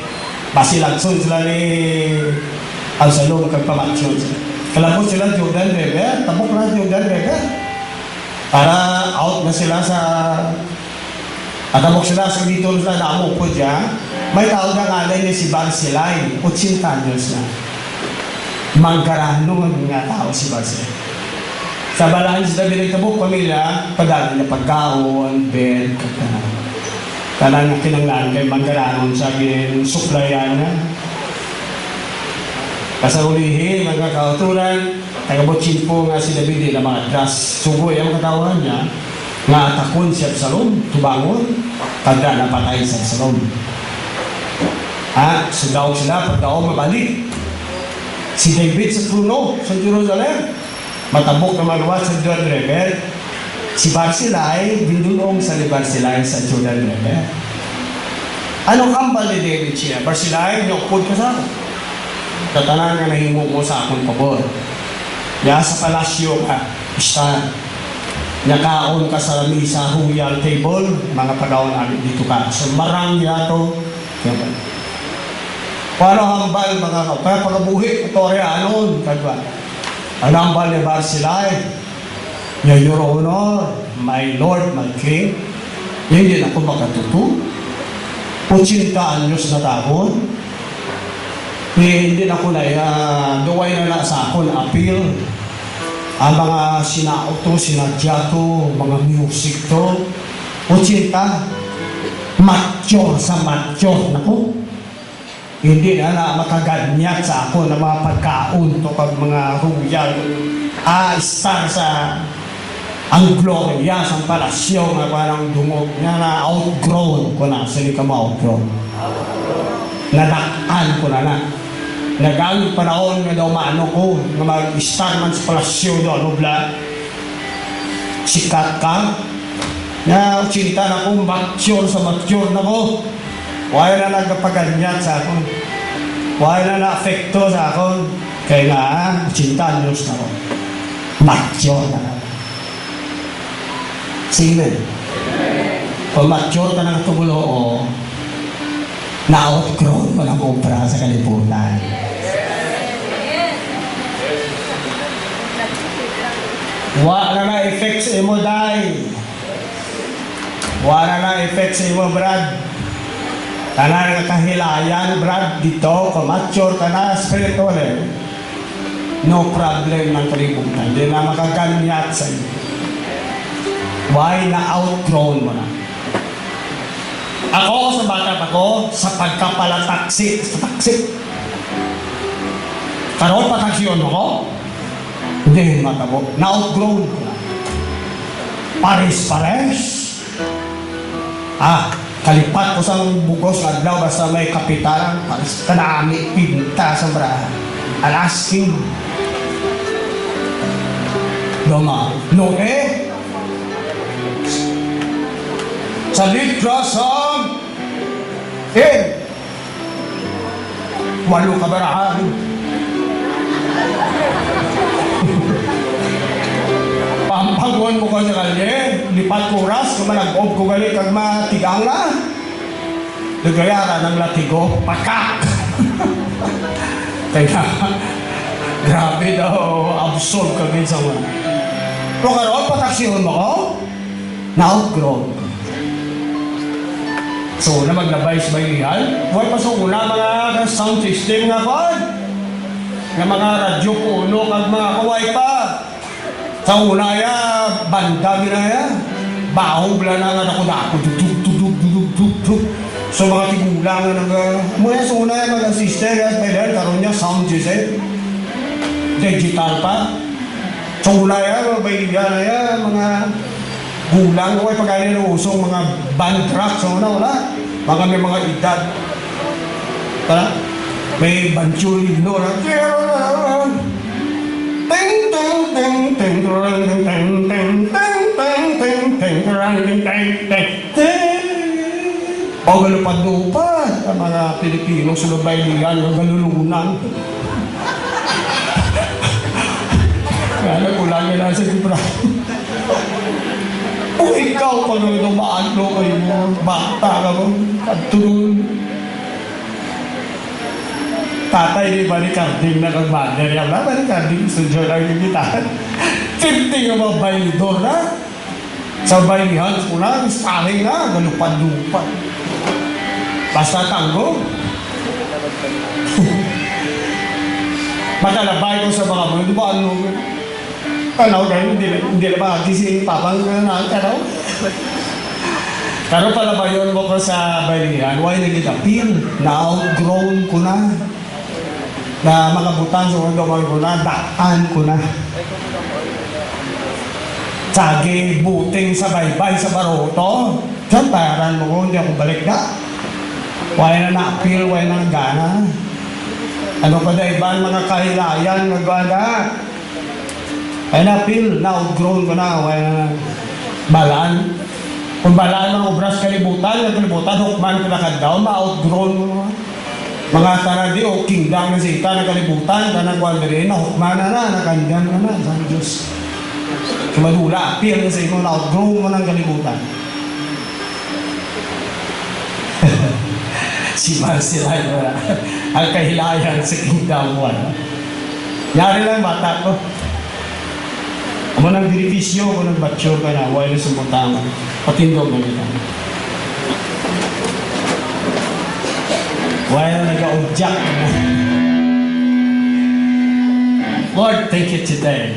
basilagson sila ni Absalom, kagpamatsyon sila. Kalabot sila Jordan River, tabok na Jordan River. Para out na sila sa... Tabok sila sa dito sila na amok po dyan. May tao na ngalay niya si Barsilay, 80 anyos na. Mangkarano nga tao si Barsilay. Sa balahan si David ng tabok pamilya, padali na pagkaon, bed, kanang kinanglan kay Mangkarano sa suplayan na. Kasaulihin, mga kauturan, tagabotsin po nga si David na mga das sugoy ang katawan niya, nga atakon si Absalom, tubangon, pagda napatay si Absalom. Sudaw sila, pagdaw mabalik. Si David sa trono, sa Jerusalem, matabok na maluwa sa Jordan River. Si Barsilay, dinulong sa ni Barsilay sa Jordan River. Anong kambal ni David siya? Barsilay, niyokpod ka sa ako. Tatanan nga nahimo mo sa akong pabor. Ya sa palasyo ka, stand. Nakaon ka sa misa, royal table, mga pagawon namin dito ka. So marang yato. Paano hambal mga kaya pagabuhi, Koreanon, kagwa. Ang hambal ni Barsilay, Your Honor, my Lord, my King, hindi na ako makatuto. 80 anyos na taon. Hindi na ko na, duway na sa akon appeal. Ang mga sinauto, sinadyato, mga music to, 80, mature sa mature na ko. Hindi na makaganyat sa ako ng mga pagkaon to kag mga royal star sa ang gloria sa palasyo nga parang dungog nga na outgrown ko na sili ka ma-outgrown. Nadaktan ko na. Nagamit panahon nga daw maano ko nga mag-star man sa palasyo do ano bla. Sikat ka. Na cinta na ko mature sa mature na ko. Wala na nagpaganyat sa akon. Wala na na-afekto sa akon. Kaya nga, 80 anyos na ako. Mature na. Sige. Kung mature ka ng tumulo o na-outgrown mo ng kumpara sa kaliputan. Wala na effect sa imo, day. Wala na effect sa imo, Brad. Kana nga kahilayan, Brad, dito, kamature ka na, spiritual eh. No problem ng kalibutan. Hindi na makaganyat sa iyo. Why na-outgrown mo na? Ako, sa bata pa ko, sa pagkapalataksi, sa taksi. Karoon pataksyon ako? Hindi, matabo. Na-outgrown ko na. Pares-pares. Kalipat ko sa bugos ng adlaw basta may kapitalan, pares kanami, pinta sa braha. Alasking. Doma, sa letra sa 8. 8 kabaraan. Pampaguan mo ko sa kalye, lipat ko oras, kung manag-ob ko gali kag matigang na. Nagayara ng latigo, pakak! Kaya, grabe daw, absolve ka din sa mga. Pero karoon, pataksyon mo ko, na-outgrown. So, na maglabay sa baylihan, huwag pa sa una mga sound system nga ko. Nga mga radyo ko, uno, kag mga kaway pa. Sa una ya, banda na ya. Bahog lang na nga ako. Duduk. So mga tigulang nga muna sa una ya, mga sister ya, pwede karoon niya sound system. Digital pa. Sa una ya, mga baylihan na ya, mga gulang ko ay pagkain ng usong mga band track. So una, wala. Mga may mga edad. Tara? May banchuli, no? O galupad-lupad ang mga Pilipino sa baylihan ng galulunan. Kaya ko lang nila sa libra. Kung ikaw pag lumaano kayo mo, bata ka mo, katulun. Tatay ni Balikarding na kag-mother yan. Balikarding, sudyo lang yung gitaan. 50 yung mga baylidor na. Sa baylihan ko na, starring na, galupad-lupad. Basta tango. Matalabay ko sa mga mga, di ba ano? Kanaw dahil hindi na ba si Papang nakakaraw? Pero pala ba yun mo ko sa baylihan? Why nag-appeal? Na-outgrown ko na. Na mga butang sa mga gawin ko na, daan ko na. Tsagi, buting sa baybay sa baroto. Diyan, bayaran mo ko, hindi ako balik na. Why na na-appeal, why na gana. Ano pa na ibang mga kahilayan, magwala. Ay na-appeal, na-outgrown ko na, why na balaan. Kung balaan ng obras kalibutan, hukman ko na kadaw, ma-outgrown mo na. Mga tanadi o kingdom na sita na kalibutan, ka nagwalderin, hukman na, nakandyan ka na, sa Diyos. Kumadula, appeal na sa ino, na-outgrown mo ng kalibutan. Si Marcel ang kahilayan sa kingdom 1. Yari lang bata ko. Amo nang diripisyo, amo nang mature ka na, wala na sumutama. Patindog na nila. Wala na nag-object na. Lord, thank you today.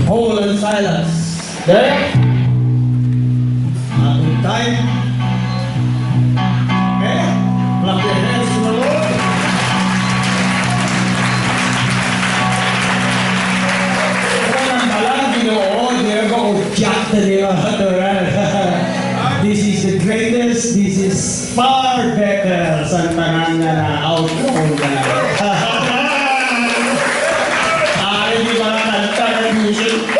Paul and Silas. There. Ating time. Okay. Clap your hands to the Lord. This is the greatest, this is far better sa tanang na outcome ka na. Ay, di ba kanta ng music?